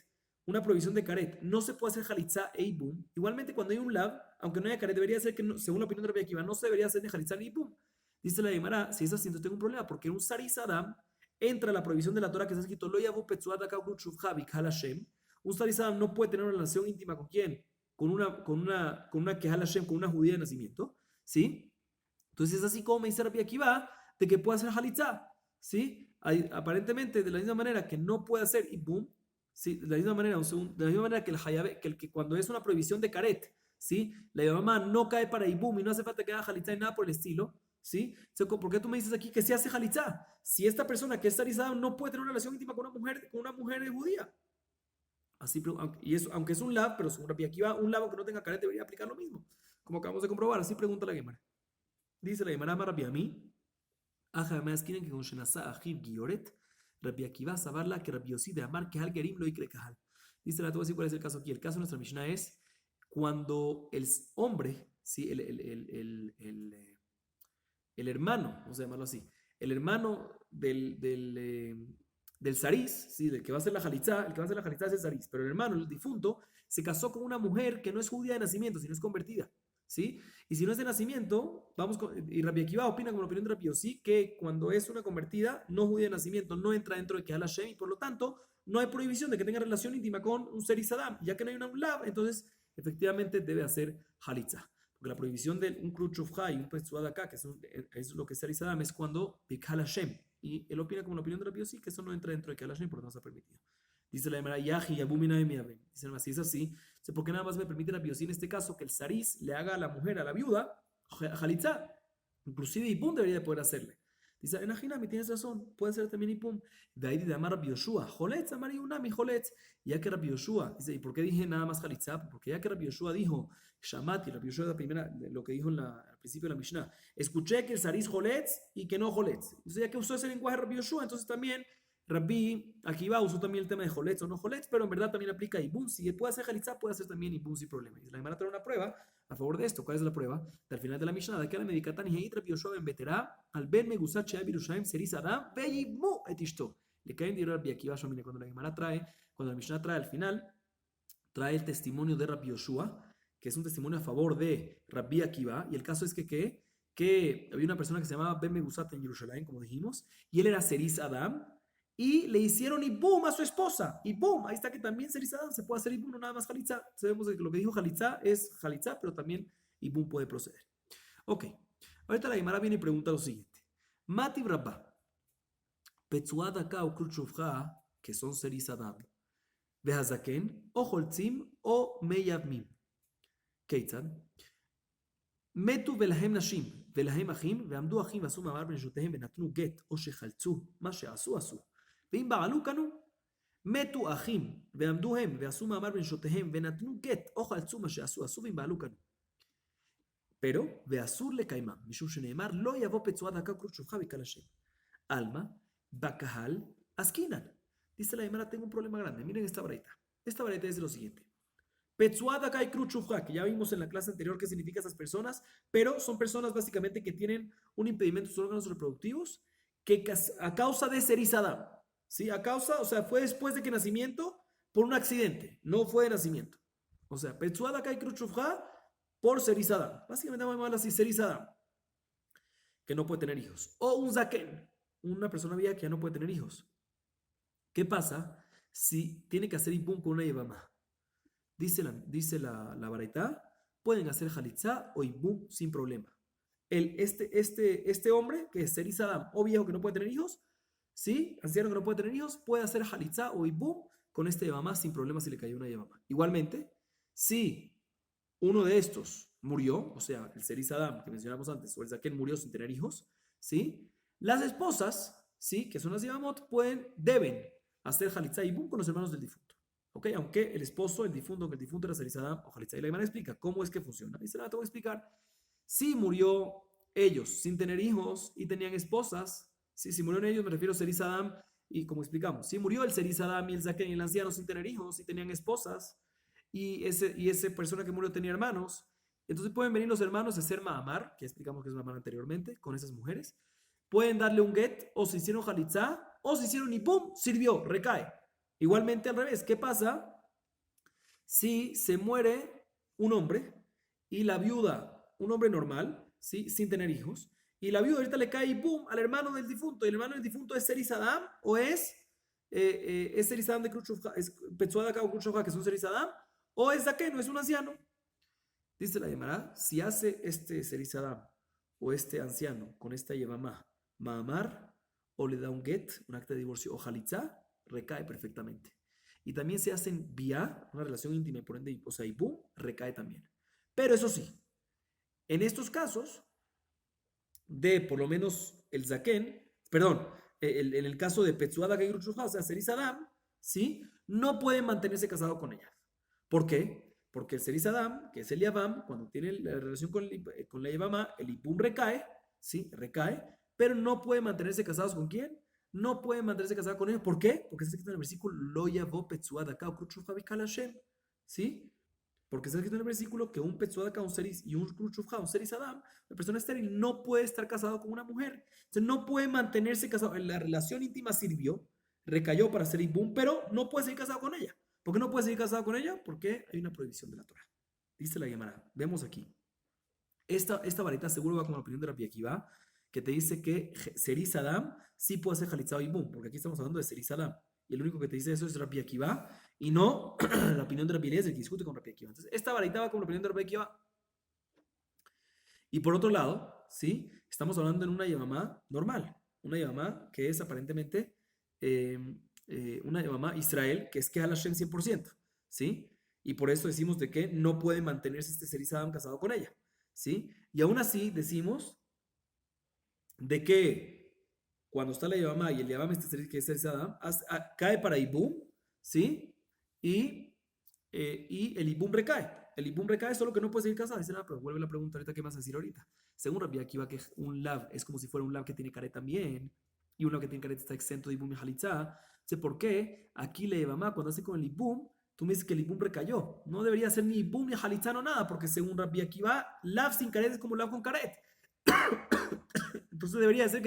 una prohibición de caret, no se puede hacer jalitza e ibum. Igualmente, cuando hay un lab, aunque no haya caret, debería ser que, no, según la opinión de Rabbi Akiva, no se debería hacer ni jalitza ni ibum. Dice la Gemara, si es así, entonces tengo un problema, porque en un saris adam entra la prohibición de la Torah que está escrito, lo yavu petzuat akabut shuvhavik halashem. Un saris adam no puede tener una relación íntima con quién? Con una que halashem, con una judía de nacimiento, ¿sí? Entonces es así como me dice Rabbi Akiva de que puede hacer halitza, ¿sí? Aparentemente, de la misma manera que no puede hacer ibum, ¿sí? De la misma manera que que cuando es una prohibición de caret, ¿sí? La mamá no cae para ibum y no hace falta que haga halitza y nada por el estilo, ¿sí? ¿Por qué tú me dices aquí que se hace halitza? Si esta persona que es tarizada no puede tener una relación íntima con una mujer judía. Así, y eso, aunque es un lab, pero según Rabbi Akiva, un lab que no tenga caret debería aplicar lo mismo, como acabamos de comprobar. Así pregunta la Gemara. Dice la Gemara Rabbi Ami, Aja me esquinan que con Shenasa Ajib Gioret, Rabbi Akiva sabarla que Rabbi Yossi de Amar que Hal Gerim lo ikre Kahal. Dice la, te voy a decir cuál es el caso aquí. El caso de nuestra Mishnah es cuando el hombre, ¿sí? El hermano, vamos a llamarlo así, el hermano del Saris, ¿sí? Del que va a hacer la jalitza, el que va a hacer la jalitza es el Saris, pero el hermano, el difunto, se casó con una mujer que no es judía de nacimiento, sino es convertida. ¿Sí? Y si no es de nacimiento, y Rabbi Akiva opina como la opinión de Rabbi Yossi, que cuando es una convertida, no judía de nacimiento, no entra dentro de Kehal Hashem, y por lo tanto, no hay prohibición de que tenga relación íntima con un Seris Adam, ya que no hay una Ulav, entonces, efectivamente, debe hacer Halitza. Porque la prohibición de un Kruchufha y un Petzuad acá, que es lo que es Seris Adam, es cuando Kehal Hashem, y él opina como la opinión de Rabbi Yossi, que eso no entra dentro de Kehal Hashem, por lo tanto, no está permitido. Dice la Gemara, Yahi, Yabumina de Miaben. Dice, si es así, ¿por qué nada más me permite la biosí en este caso que el Saris le haga a la mujer, a la viuda, Jalitza? Inclusive Ipum debería de poder hacerle. Dice, Enajinami, tienes razón, puede ser también Ipum. De ahí de amar Rabbi Yoshua, Joletz, amar Yunami, Joletz. Ya que Rabbi Yoshua, dice, ¿y por qué dije nada más Jalitza? Porque ya que Rabbi Yoshua dijo, Shamati, Rabbi Yoshua la primera, lo que dijo al principio de la Mishnah, escuché que el Saris Joletz y que no Joletz. Entonces, ya que usó ese lenguaje Rabbi Yoshua, entonces también Rabbi Akiva usó también el tema de Joletz o no Joletz, pero en verdad también aplica Ibum. Si puede hacer Jalitza, puede hacer también Ibum sin problema. Y la Gemara trae una prueba a favor de esto. ¿Cuál es la prueba? Al final de la Mishnah, de que la medicatan y Rabbi Yoshua ben Beterá, al ben Megusat Shea Birushaim Seris Adam, Beyimu etishto. Le caen de Rabbi Akiva Shomine. Cuando la Gemara cuando la Mishnah trae al final, trae el testimonio de Rabbi Yoshua, que es un testimonio a favor de Rabbi Akiva. Y el caso es que había una persona que se llamaba Ben Megusat en Jerusalén, como dijimos, y él era Seris Adam. y le hicieron ibum a su esposa. Ibum, ahí está que también Serizadam se puede hacer ibum, no nada más Jalitza. Sabemos que lo que dijo Jalitza es Jalitza, pero también ibum puede proceder. Ok, ahorita la Gemara viene y pregunta lo siguiente. Mati Rabba, Petsuadaka o Kruchufja, que son Serizadam, Behazaken, o Holtzim, o Meyavmim. Keitzad. מתו ולהם נשים, ולהם אחים, ועמדו אחים ועשו מאמר בנשותיהם ונתנו גט, או שחלצו, מה שעשו עשו. ואם בעלו קנו, מתו אחים, ועמדו הם, ועשו מאמר בנשותיהם ונתנו גט, או חלצו, מה שעשו עשו, ואם בעלו קנו. pero, ואסור לקיימם, משום שנאמר, לא יבוא פצועה דקה כרות שופחה ויקל השם. Alma, בקהל, עסקינן. Dice la Gemara, tengo un problema grande. Miren esta vareta. Esta vareta es de lo siguiente. Petsuada Kai Kruchufha, que ya vimos en la clase anterior qué significa esas personas, pero son personas básicamente que tienen un impedimento en sus órganos reproductivos que a causa de Serizadam, ¿sí? A causa, o sea, fue después de que nacimiento por un accidente, no fue de nacimiento. O sea, Petsuada Kai Kruchufha por Serizadam. Básicamente vamos a llamarlo así, Serizadam, que no puede tener hijos. O un Zaken, una persona vieja que ya no puede tener hijos. ¿Qué pasa si tiene que hacer Ibum con una Yevamá? Dice la Baraitá, pueden hacer Jalitza o Ibum sin problema. Este hombre, que es Serizadam o viejo que no puede tener hijos, ¿sí? Anciano que no puede tener hijos, puede hacer Jalitza o Ibum con este Yevamá sin problema si le cayó una Yevamá. Igualmente, si uno de estos murió, o sea, el Serizadam que mencionamos antes, o el Zaken murió sin tener hijos, ¿sí? Las esposas, ¿sí? Que son las Yevamot, deben hacer Jalitza y Ibum con los hermanos del difunto. ¿Ok? Aunque el esposo, el difunto, aunque el difunto era Serizadam o Jalitza. Y la Gemara explica cómo es que funciona. Y se la tengo que explicar. Si murió ellos sin tener hijos y tenían esposas, ¿sí? Si murieron ellos, me refiero a Serizadam, y como explicamos, si murió el Serizadam y el Zaken y el anciano sin tener hijos y tenían esposas, y esa persona que murió tenía hermanos, entonces pueden venir los hermanos a hacer Mahamar, que explicamos que es Mahamar anteriormente, con esas mujeres. Pueden darle un get, o si hicieron Jalitza, o si hicieron Ipum, sirvió, recae. Igualmente al revés, ¿qué pasa si se muere un hombre y la viuda, un hombre normal, ¿sí? Sin tener hijos, y la viuda ahorita le cae y ¡pum! Al hermano del difunto, y el hermano del difunto es Serizadam o es Serizadam de Kruchufha, es Petsuada o Kruchufha, que son Serizadam, o es Zaken, no es un anciano. Dice la Gemara, si hace este Serizadam o este anciano con esta Yevamá, Mahamar, o le da un get, un acta de divorcio, o Jalitza, recae perfectamente. Y también se hacen vía, una relación íntima y por ende, o sea, y boom, recae también. Pero eso sí, en estos casos, de por lo menos el Zaken, perdón, en el caso de Petsuada Geiruchuja, o sea, Serizadam, ¿sí? No puede mantenerse casado con ella. ¿Por qué? Porque el Serizadam, que es el Yavam, cuando tiene la relación con la Yavama, el Ibum recae, ¿sí? Recae, pero no puede mantenerse casados con quién? No puede mantenerse casado con ellos. ¿Por qué? Porque está escrito en el versículo Lo yavo petsuada ka ukruchufha bikal Hashem. ¿Sí? Porque está escrito en el versículo que un petsuada ka un seris y un ukruchufha, un seris adam, la persona estéril no puede estar casado con una mujer. Entonces no puede mantenerse casado. La relación íntima sirvió, recayó para ser ibum, pero no puede seguir casado con ella. ¿Por qué no puede seguir casado con ella? Porque hay una prohibición de la Torah. Dice la Gemara. Vemos aquí. Esta varita seguro va con la opinión de Rabbi Akiva, que te dice que Serizadam sí puede hacer Jalitza o Ibum, porque aquí estamos hablando de Serizadam. Y el único que te dice eso es Rabbi Akiva, y no la opinión de Rabbi Eliezer, que discute con Rabbi Akiva. Entonces, esta varita va con la opinión de Rabbi Akiva. Y por otro lado, ¿sí? Estamos hablando en una Yevamá normal, una Yevamá que es aparentemente una Yevamá Israel, que es que Hashem 100%, ¿sí? Y por eso decimos de que no puede mantenerse este Serizadam casado con ella, ¿sí? Y aún así decimos de que cuando está la Yavama y el Yavama que es Serizadam, cae para Ibum, ¿sí? Y el Ibum recae. El Ibum recae, solo que no puede seguir casado. Dice, pero vuelve la pregunta ahorita, ¿qué vas a decir ahorita? Según Rabbi Akiva, que un Lav es como si fuera un Lav que tiene caret también, y un Lav que tiene caret está exento de Ibum y Jalitza. Sé por qué aquí la Yavama, cuando hace con el Ibum, tú me dices que el Ibum recayó. No debería ser ni Ibum ni Jalitza, no nada, porque según Rabbi Akiva, Lav sin caret es como Lav con caret. Entonces debería ser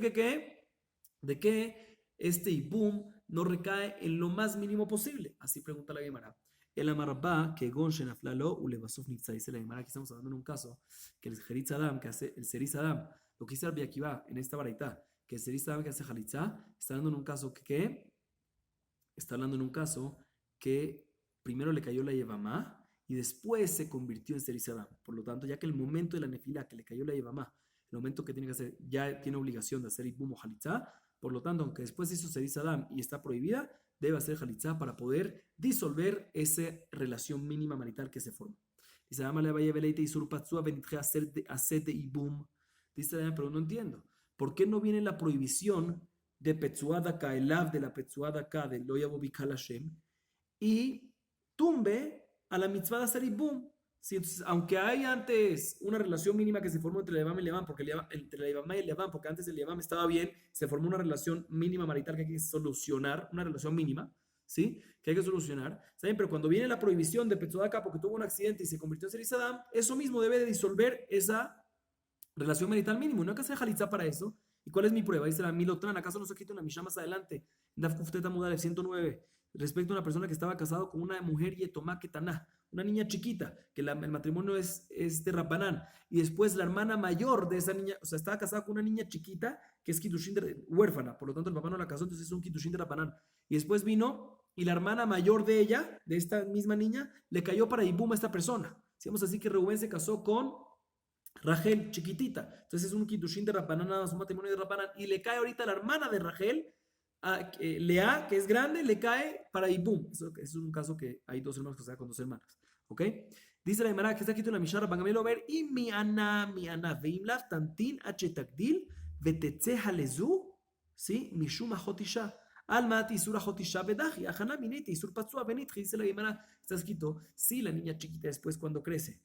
de que este Ibum no recae en lo más mínimo posible. Así pregunta la Gemara. El amarba que Gonshen aflalo ulevasuf nitza, dice la Gemara. Aquí estamos hablando en un caso que el Jeritz Adam, que hace el Serizadam, lo que dice Rabbi Akiva en esta baraita, que Seris Adam que hace Jalitza, está hablando en un caso está hablando en un caso que primero le cayó la Yevamá y después se convirtió en Seris Adam. Por lo tanto, ya que el momento de la nefilá que le cayó la Yevamá, el momento que tiene que hacer, ya tiene obligación de hacer Ibum o Jalitza, por lo tanto, aunque después hizo Seris Adam y está prohibida, debe hacer Jalitza para poder disolver esa relación mínima marital que se forma. Dice, hacer de Ibum. Dice, pero no entiendo. ¿Por qué no viene la prohibición de Petzuada acá, el lav de la Petzuada acá, de Lo Yabo Bikal Hashem, y tumbe a la mitzvah de hacer Ibum? Sí, entonces, aunque hay antes una relación mínima que se formó entre el Yabam y el Yabam, porque entre la Yabam y el Yabam, porque antes el Yabam estaba bien, se formó una relación mínima marital que hay que solucionar, una relación mínima, ¿sí? Que hay que solucionar. ¿Saben? Pero cuando viene la prohibición de Petzuada porque tuvo un accidente y se convirtió en Seris Adam, eso mismo debe de disolver esa relación marital mínimo. No hay que hacer jalitza para eso. ¿Y cuál es mi prueba? Dice la Milotran, ¿acaso no se quita una Mishnah más adelante? Daf Kufteta Mudalev 109, respecto a una persona que estaba casado con una mujer yetomá ketaná, una niña chiquita, que el matrimonio es de Rabanán, y después la hermana mayor de esa niña, o sea, estaba casada con una niña chiquita que es kitushin huérfana, por lo tanto el papá no la casó, entonces es un kitushin de Rabanán. Y después vino y la hermana mayor de ella, de esta misma niña, le cayó para Ibum a esta persona. Decíamos así que Reuben se casó con Rachel chiquitita. Entonces es un kitushin de Rabanán, un matrimonio de Rabanán, y le cae ahorita la hermana de Rachel, Lea, que es grande, le cae para Ibum. Eso es un caso que hay dos hermanos que se dan con dos hermanas. ¿Ok? Dice la Gemara que está aquí en la Mishnah, Bangamelo ver, y mi ana, veimlav, tantin, achetagdil, vetetzeja lezu, ¿sí? Mishuma jotisha. Alma tisura jotisha bedaji, ajana minete, isur patsua benitri. Dice la Gemara, está escrito, si la niña chiquita después cuando crece,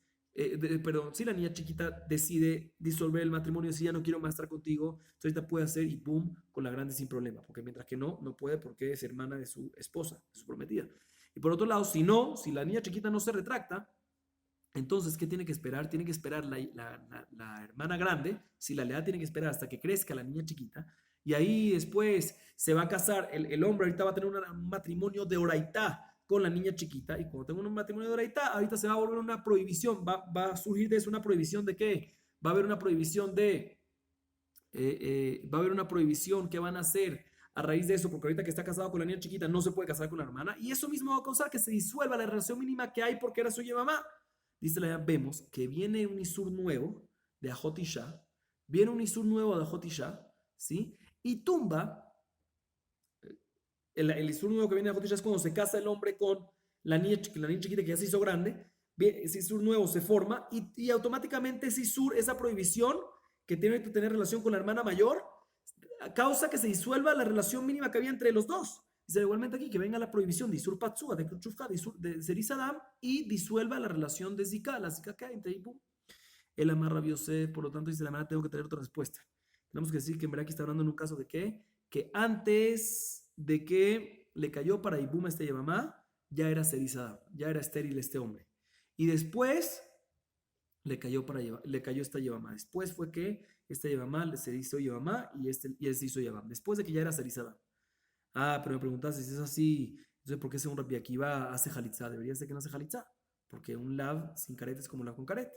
perdón, si la niña chiquita decide disolver el matrimonio, si ya no quiero más estar contigo, entonces ahorita puede hacer y boom con la grande sin problema, porque mientras que no puede porque es hermana de su esposa, de su prometida. Y por otro lado, si la niña chiquita no se retracta, entonces, ¿qué tiene que esperar? Tiene que esperar la hermana grande, si la lea tiene que esperar hasta que crezca la niña chiquita, y ahí después se va a casar, el hombre ahorita va a tener un matrimonio de oraitá con la niña chiquita, y cuando tenga un matrimonio de oraitá, ahorita se va a volver una prohibición, va a surgir de eso una prohibición de qué, va a haber una prohibición va a haber una prohibición que van a hacer a raíz de eso, porque ahorita que está casado con la niña chiquita no se puede casar con la hermana, y eso mismo va a causar que se disuelva la relación mínima que hay porque era suya mamá. Dice la vemos que viene un isur nuevo de Ajotisha, viene un isur nuevo de Ajotisha, ¿sí? Y tumba, el isur nuevo que viene de Ajotisha es cuando se casa el hombre con la niña chiquita que ya se hizo grande, ese isur nuevo se forma y automáticamente ese isur, esa prohibición que tiene que tener relación con la hermana mayor, causa que se disuelva la relación mínima que había entre los dos. Dice igualmente aquí que venga la prohibición de Isur Patsua, de Kruchufka, de Seris Adam y disuelva la relación de Zika, la Zika que hay entre Ibum. El amarra Yosef, por lo tanto, dice la manera, tengo que tener otra respuesta. Tenemos que decir que en verdad aquí está hablando en un caso de que antes de que le cayó para Ibum a este Yabamá, ya era Seris Adam, ya era estéril este hombre. Y después le cayó esta Yabamá. Después fue que esta Yabamá se hizo Yabamá y este se hizo Yabam. Después de que ya era Seris Adam. Ah, pero me preguntaste si es así, entonces ¿por qué según Rabbi Akiva hace jalitza? Debería ser que no hace jalitza, porque un lav sin caret es como un lav con caret.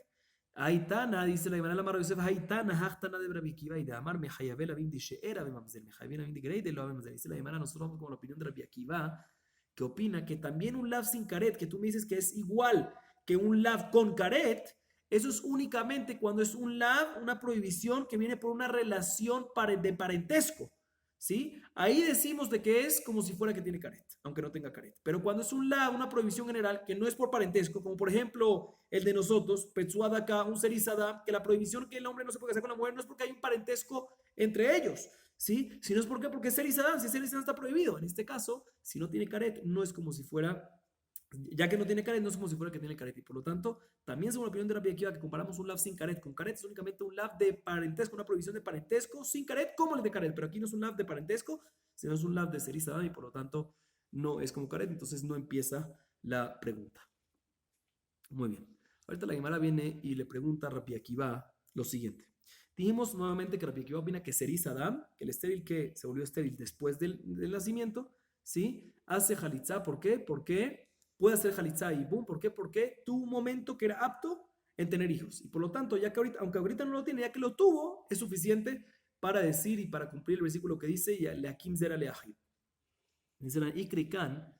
Aitana, dice la Gemara Lamar Yosef, Aitana, Hachtana de Rabbi Akiva y de Amar, Mejayabel Abim de Sheera Bemamzel, Mejayabel Abim de Grey de lo Abemamzel. Dice la Gemara, nosotros vamos con la opinión de Rabbi Akiva, que opina que también un lav sin caret, que tú me dices que es igual que un lav con caret, eso es únicamente cuando es un lav, una prohibición que viene por una relación de parentesco. ¿Sí? Ahí decimos de que es como si fuera que tiene caret, aunque no tenga caret. Pero cuando es una prohibición general que no es por parentesco, como por ejemplo el de nosotros, Petzuada acá, un Serizada, que la prohibición que el hombre no se puede casar con la mujer no es porque hay un parentesco entre ellos, ¿sí? Sino es porque es Serizada, si Serizada está prohibido. En este caso, si no tiene caret, no es como si fuera, ya que no tiene caret, no es como si fuera que tiene caret. Y por lo tanto, también según la opinión de Rabbi Akiva, que comparamos un lav sin caret con caret, es únicamente un lav de parentesco, una prohibición de parentesco sin caret, como el de caret. Pero aquí no es un lav de parentesco, sino es un lav de Serizada y por lo tanto no es como caret. Entonces no empieza la pregunta. Muy bien. Ahorita la Gemara viene y le pregunta a Rabbi Akiva lo siguiente. Dijimos nuevamente que Rabbi Akiva opina que Serizada, que el estéril que se volvió estéril después del nacimiento, ¿sí? Hace jalitza. ¿Por qué? Porque puede hacer jalitza y boom. ¿Por qué? Porque tuvo un momento que era apto en tener hijos. Y por lo tanto, ya que ahorita, aunque ahorita no lo tiene, ya que lo tuvo, es suficiente para decir y para cumplir el versículo que dice, Leakim zera leahib. Dice la Ikrikan,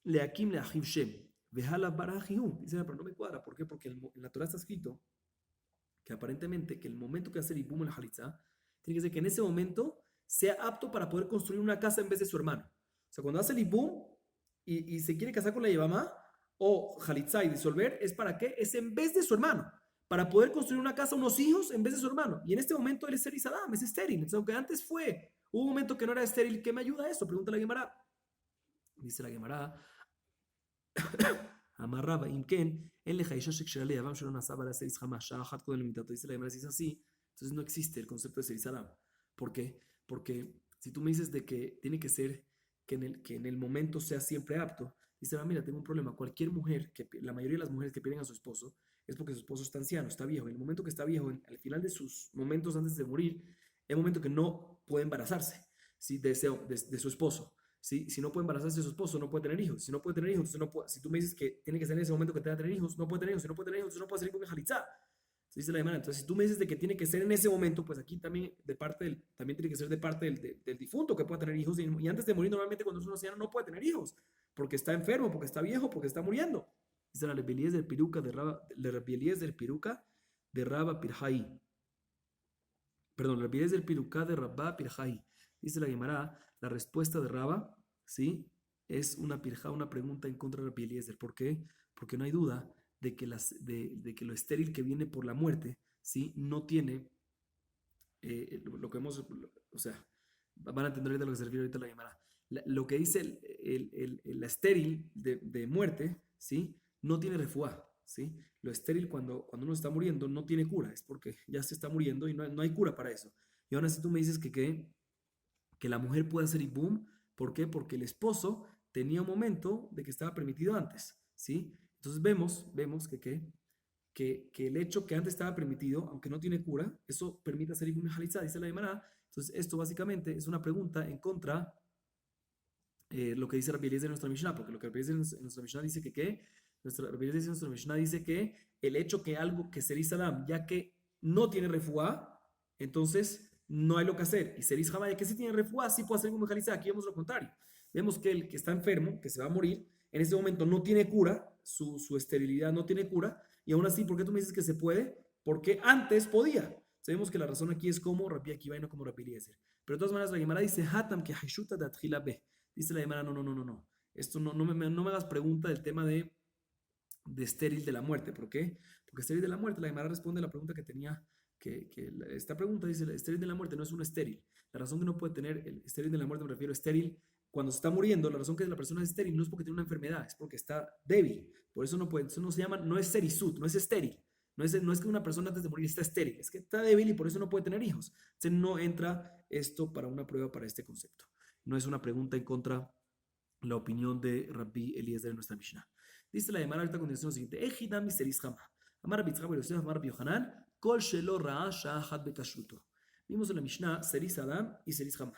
Leakim leahib Shem. Vehala barajihu. Dice, pero no me cuadra. ¿Por qué? Porque en la Torah está escrito que aparentemente que el momento que hace el ibum en la halitzá, tiene que ser que en ese momento sea apto para poder construir una casa en vez de su hermano. O sea, cuando hace el ibum y se quiere casar con la yevamá o halitzá y disolver, ¿es para qué? Es en vez de su hermano, para poder construir una casa, unos hijos en vez de su hermano. Y en este momento él es Seris Adam, es estéril. Entonces, aunque antes hubo un momento que no era estéril, ¿qué me ayuda a eso? Pregunta la Gemara. Dice la Gemara, amarraba imken en lejaishoshik sherale yavam shelo nasaba la seis jamás shahat con el mitato. Dice la Gemara, si es así, entonces no existe el concepto de seis adam. ¿Por qué? Porque si tú me dices de que tiene que ser que en el momento sea siempre apto, dice, mira, tengo un problema. Cualquier mujer, la mayoría de las mujeres que pierden a su esposo es porque su esposo está anciano, está viejo. En el momento que está viejo, al final de sus momentos antes de morir, es el momento que no puede embarazarse, ¿sí? de su esposo. ¿Sí? Si no puede embarazarse de su esposo, no puede tener hijos. Si no puede tener hijos, entonces no puede, si tú me dices que tiene que ser en ese momento que tenga que tener hijos, no puede tener hijos. Si no puede tener hijos, entonces no puede salir con jalitzá. Dice la demanda. Entonces, si tú me dices de que tiene que ser en ese momento, pues aquí también también tiene que ser de parte del difunto que pueda tener hijos. Y antes de morir, normalmente cuando es un anciano no puede tener hijos, porque está enfermo, porque está viejo, porque está muriendo. Dice la Rebelías del Piruca de Rabba Pirjai. Perdón, la Rebelías del Piruca de Rabba Pirjai. Dice la Gemara, la respuesta de Rabba, ¿sí? Es una pirja, una pregunta en contra de Rabbi Eliezer. ¿Por qué? Porque no hay duda de que, de que lo estéril que viene por la muerte, ¿sí? No tiene lo que hemos, o sea, van a entender ahorita lo que se refiere ahorita la Gemara. Lo que dice la estéril de muerte, ¿sí? No tiene refuá, ¿sí? Lo estéril cuando uno está muriendo no tiene cura, es porque ya se está muriendo y no hay cura para eso. Y aún así tú me dices que la mujer puede hacer ibum. ¿Por qué? Porque el esposo tenía un momento de que estaba permitido antes, ¿sí? Entonces vemos que el hecho que antes estaba permitido, aunque no tiene cura, eso permite hacer ibum halitzá, dice la Gemara. Entonces esto básicamente es una pregunta en contra lo que dice Rabbi Eliezer en nuestra Mishnah, porque lo que Rabbi Eliezer en nuestra Mishnah dice Rabbi Eliezer en nuestra Mishnah dice que el hecho que algo que Seris Adam, ya que no tiene refuá, entonces no hay lo que hacer. Y Seris Hamá, ya que sí tiene refuá, sí puede hacer un mejalizá. Aquí vemos lo contrario. Vemos que el que está enfermo, que se va a morir, en ese momento no tiene cura, su esterilidad no tiene cura, y aún así, ¿por qué tú me dices que se puede? Porque antes podía. Sabemos que la razón aquí es como Rabbi Akiva y no como Rabbi Eliezer. Pero de todas maneras, la Gemara dice, Hatam que Haishuta de Atjila be. Dice la Gemara, no. Esto no me hagas pregunta del tema de estéril de la muerte. ¿Por qué? Porque estéril de la muerte, la Gemara responde a la pregunta que tenía, esta pregunta dice, el estéril de la muerte no es un estéril. La razón que no puede tener el estéril de la muerte, me refiero a estéril, cuando se está muriendo, la razón que la persona es estéril no es porque tiene una enfermedad, es porque está débil. Por eso no puede, eso no se llama, no es serisut, no es estéril. No es que una persona antes de morir está estéril, es que está débil y por eso no puede tener hijos. Entonces no entra esto para una prueba para este concepto. No es una pregunta en contra la opinión de Rabbi Eliezer de nuestra Mishnah. Dice la Gemara ahorita a continuación lo siguiente: Ejidam Seris Hama. Amar Rabbi Yitzchak bar Yosef, Amar Rabbi Yohanan, Kol Shelo Ra'a Sha'achat Bekashruto. Vimos en la Mishnah Seris Adam y Seris Hama.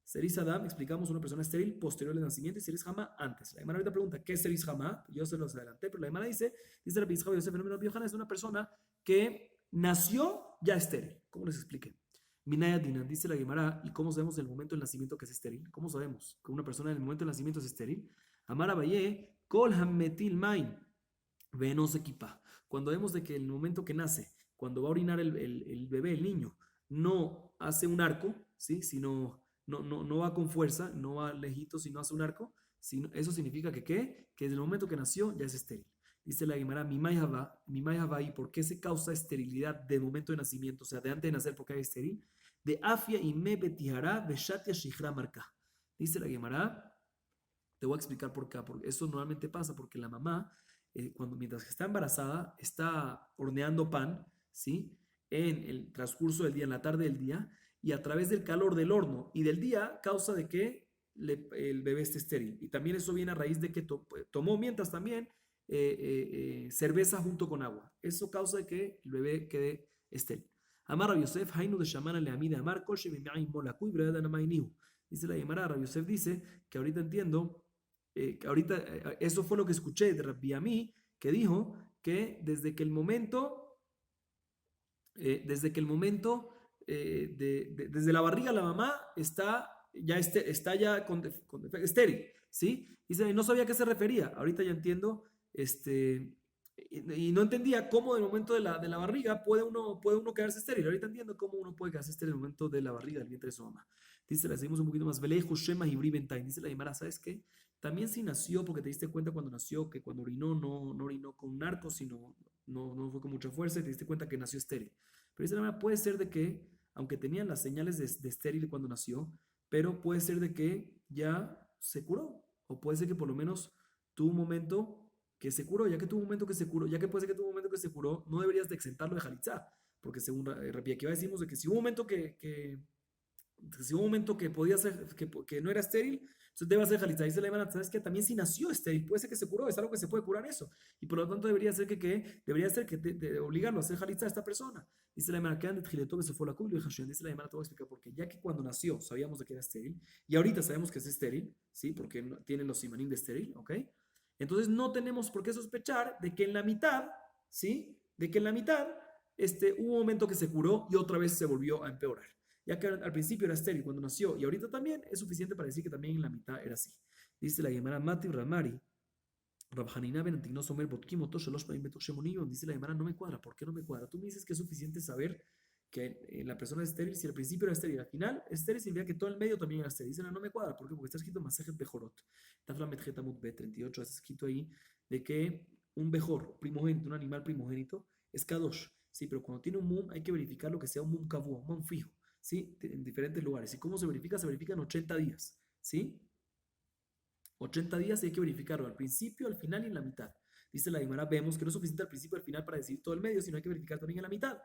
Seris Adam, explicamos una persona estéril posterior al nacimiento, y Seris Hama antes. La Gemara ahorita pregunta, ¿qué es Seris Hama? Yo se los adelanté, pero la Gemara dice Rabbi Yitzchak bar Yosef, Rabbi Yohanan, es una persona que nació ya estéril. ¿Cómo les expliqué? Minaya Dinan, dice la Gemara, ¿y cómo sabemos en el momento del nacimiento que es estéril? ¿Cómo sabemos que una persona en el momento del nacimiento es estéril? Amar Abaye, Kol Hammetil Main, Venos equipa. Cuando vemos de que el momento que nace, cuando va a orinar el bebé, el niño, no hace un arco, ¿sí? Sino, no va con fuerza, no va lejito, sino hace un arco, eso significa que desde el momento que nació ya es estéril. Dice la Gemara, mi Havai, ¿y por qué se causa esterilidad de momento de nacimiento? O sea, de antes de nacer, ¿por qué hay estéril? De afia y me betihara beshatia shihra marca. Dice la Gemara, te voy a explicar por qué, porque eso normalmente pasa porque la mamá, mientras que está embarazada, está horneando pan, ¿sí? En el transcurso del día, en la tarde del día, y a través del calor del horno y del día, causa de que el bebé esté estéril. Y también eso viene a raíz de que tomó mientras también cerveza junto con agua. Eso causa de que el bebé quede estéril. Amar Rabbi Yosef, Hainu de Shamana le amide amar, Kol Shemimai Molakui, Bredan Amainiu. Dice la Gemara, Rabbi Yosef dice que ahorita entiendo, eso fue lo que escuché de Rabbi Ami, que dijo que desde que el momento desde la barriga la mamá está ya estéril, ¿sí? Dice, no sabía a qué se refería. Ahorita ya entiendo, y no entendía cómo en el momento de la barriga puede uno quedarse estéril. Ahorita entiendo cómo uno puede quedarse estéril en el momento de la barriga, del vientre de su mamá. Dice, la seguimos un poquito más. Dice la Gemara, ¿sabes qué? También si nació, porque te diste cuenta cuando nació que cuando orinó no orinó con un arco, sino no fue con mucha fuerza y te diste cuenta que nació estéril. Pero dice la Gemara, puede ser de que, aunque tenían las señales de estéril cuando nació, pero puede ser de que ya se curó. O puede ser que por lo menos tuvo un momento que se curó, ya que tuvo un momento que se curó, ya que puede ser que tuvo un momento que se curó, no deberías de exentarlo de Jalitzá, porque según Rabbi Akiva decimos de que si hubo un momento si hubo un momento que podía ser, que no era estéril, entonces debe hacer Jalitzá. Dice la Imana, ¿sabes qué? También si nació estéril, puede ser que se curó, es algo que se puede curar eso, y por lo tanto debería ser que de obligarlo a hacer Jalitzá a esta persona. Dice la Imana, que antes que se fue la culo y dice la Imana, te voy a explicar por qué, ya que cuando nació sabíamos de que era estéril, y ahorita sabemos que es estéril, ¿sí? Porque tiene los simanim de estéril, ¿ok? Entonces no tenemos por qué sospechar de que en la mitad, ¿sí? De que en la mitad hubo un momento que se curó y otra vez se volvió a empeorar. Ya que al principio era estéril cuando nació y ahorita también es suficiente para decir que también en la mitad era así. Dice la Gemara Mati Ramari, Rabjanina Benantino Somer Botkimo Toshalosh Paim Betoshemonion. Dice la Gemara, no me cuadra. ¿Por qué no me cuadra? Tú me dices que es suficiente saber que la persona es estéril si al principio era estéril, al final estéril significa que todo el medio también era estéril. Dice, no me cuadra. ¿Por qué? Porque está escrito Masejet Bejorot. Tafla Metjetamut B38, está escrito ahí de que un bejor, primogénito, un animal primogénito, es kadosh. Sí, pero cuando tiene un mum hay que verificar lo que sea un mum kavu, un mum fijo. ¿Sí? En diferentes lugares. ¿Y cómo se verifica? Se verifica en 80 días. ¿Sí? 80 días y hay que verificarlo al principio, al final y en la mitad. Dice la Gemara, vemos que no es suficiente al principio y al final para decir todo el medio, sino hay que verificar también en la mitad.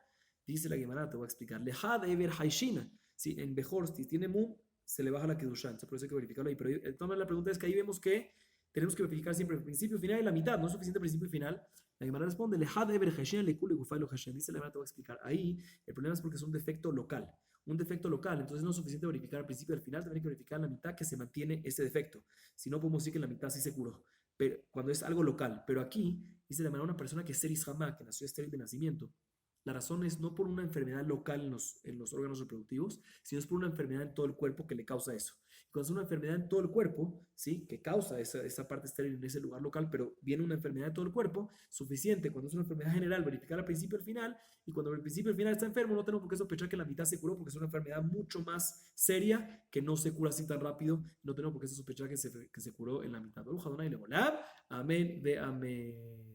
Dice la Gemara, te voy a explicar. Leja de Eber Haishina. Si en Bejor, si tiene Mum, se le baja la Kedusha. Entonces por eso hay que verificarlo ahí. Pero entonces la pregunta es que ahí vemos que tenemos que verificar siempre el principio, final y la mitad. No es suficiente el principio y final. La Gemara responde, Leja de Eber Haishina le kule gufay lo Hashem. Dice la Gemara, te voy a explicar. Ahí el problema es porque es un defecto local. Un defecto local, entonces no es suficiente verificar al principio y al final, también hay que verificar en la mitad que se mantiene ese defecto. Si no, podemos decir que en la mitad sí se curó, pero cuando es algo local. Pero aquí dice de manera una persona que es Seris Hamá, que nació estéril de nacimiento. La razón es no por una enfermedad local en los órganos reproductivos, sino es por una enfermedad en todo el cuerpo que le causa eso. Y cuando es una enfermedad en todo el cuerpo, ¿sí? Que causa esa parte estéril en ese lugar local, pero viene una enfermedad en todo el cuerpo, suficiente cuando es una enfermedad general verificar al principio y al final, y cuando al principio y al final está enfermo, no tenemos por qué sospechar que la mitad se curó, porque es una enfermedad mucho más seria que no se cura así tan rápido, no tenemos por qué sospechar que se curó en la mitad. Amén, ve amén.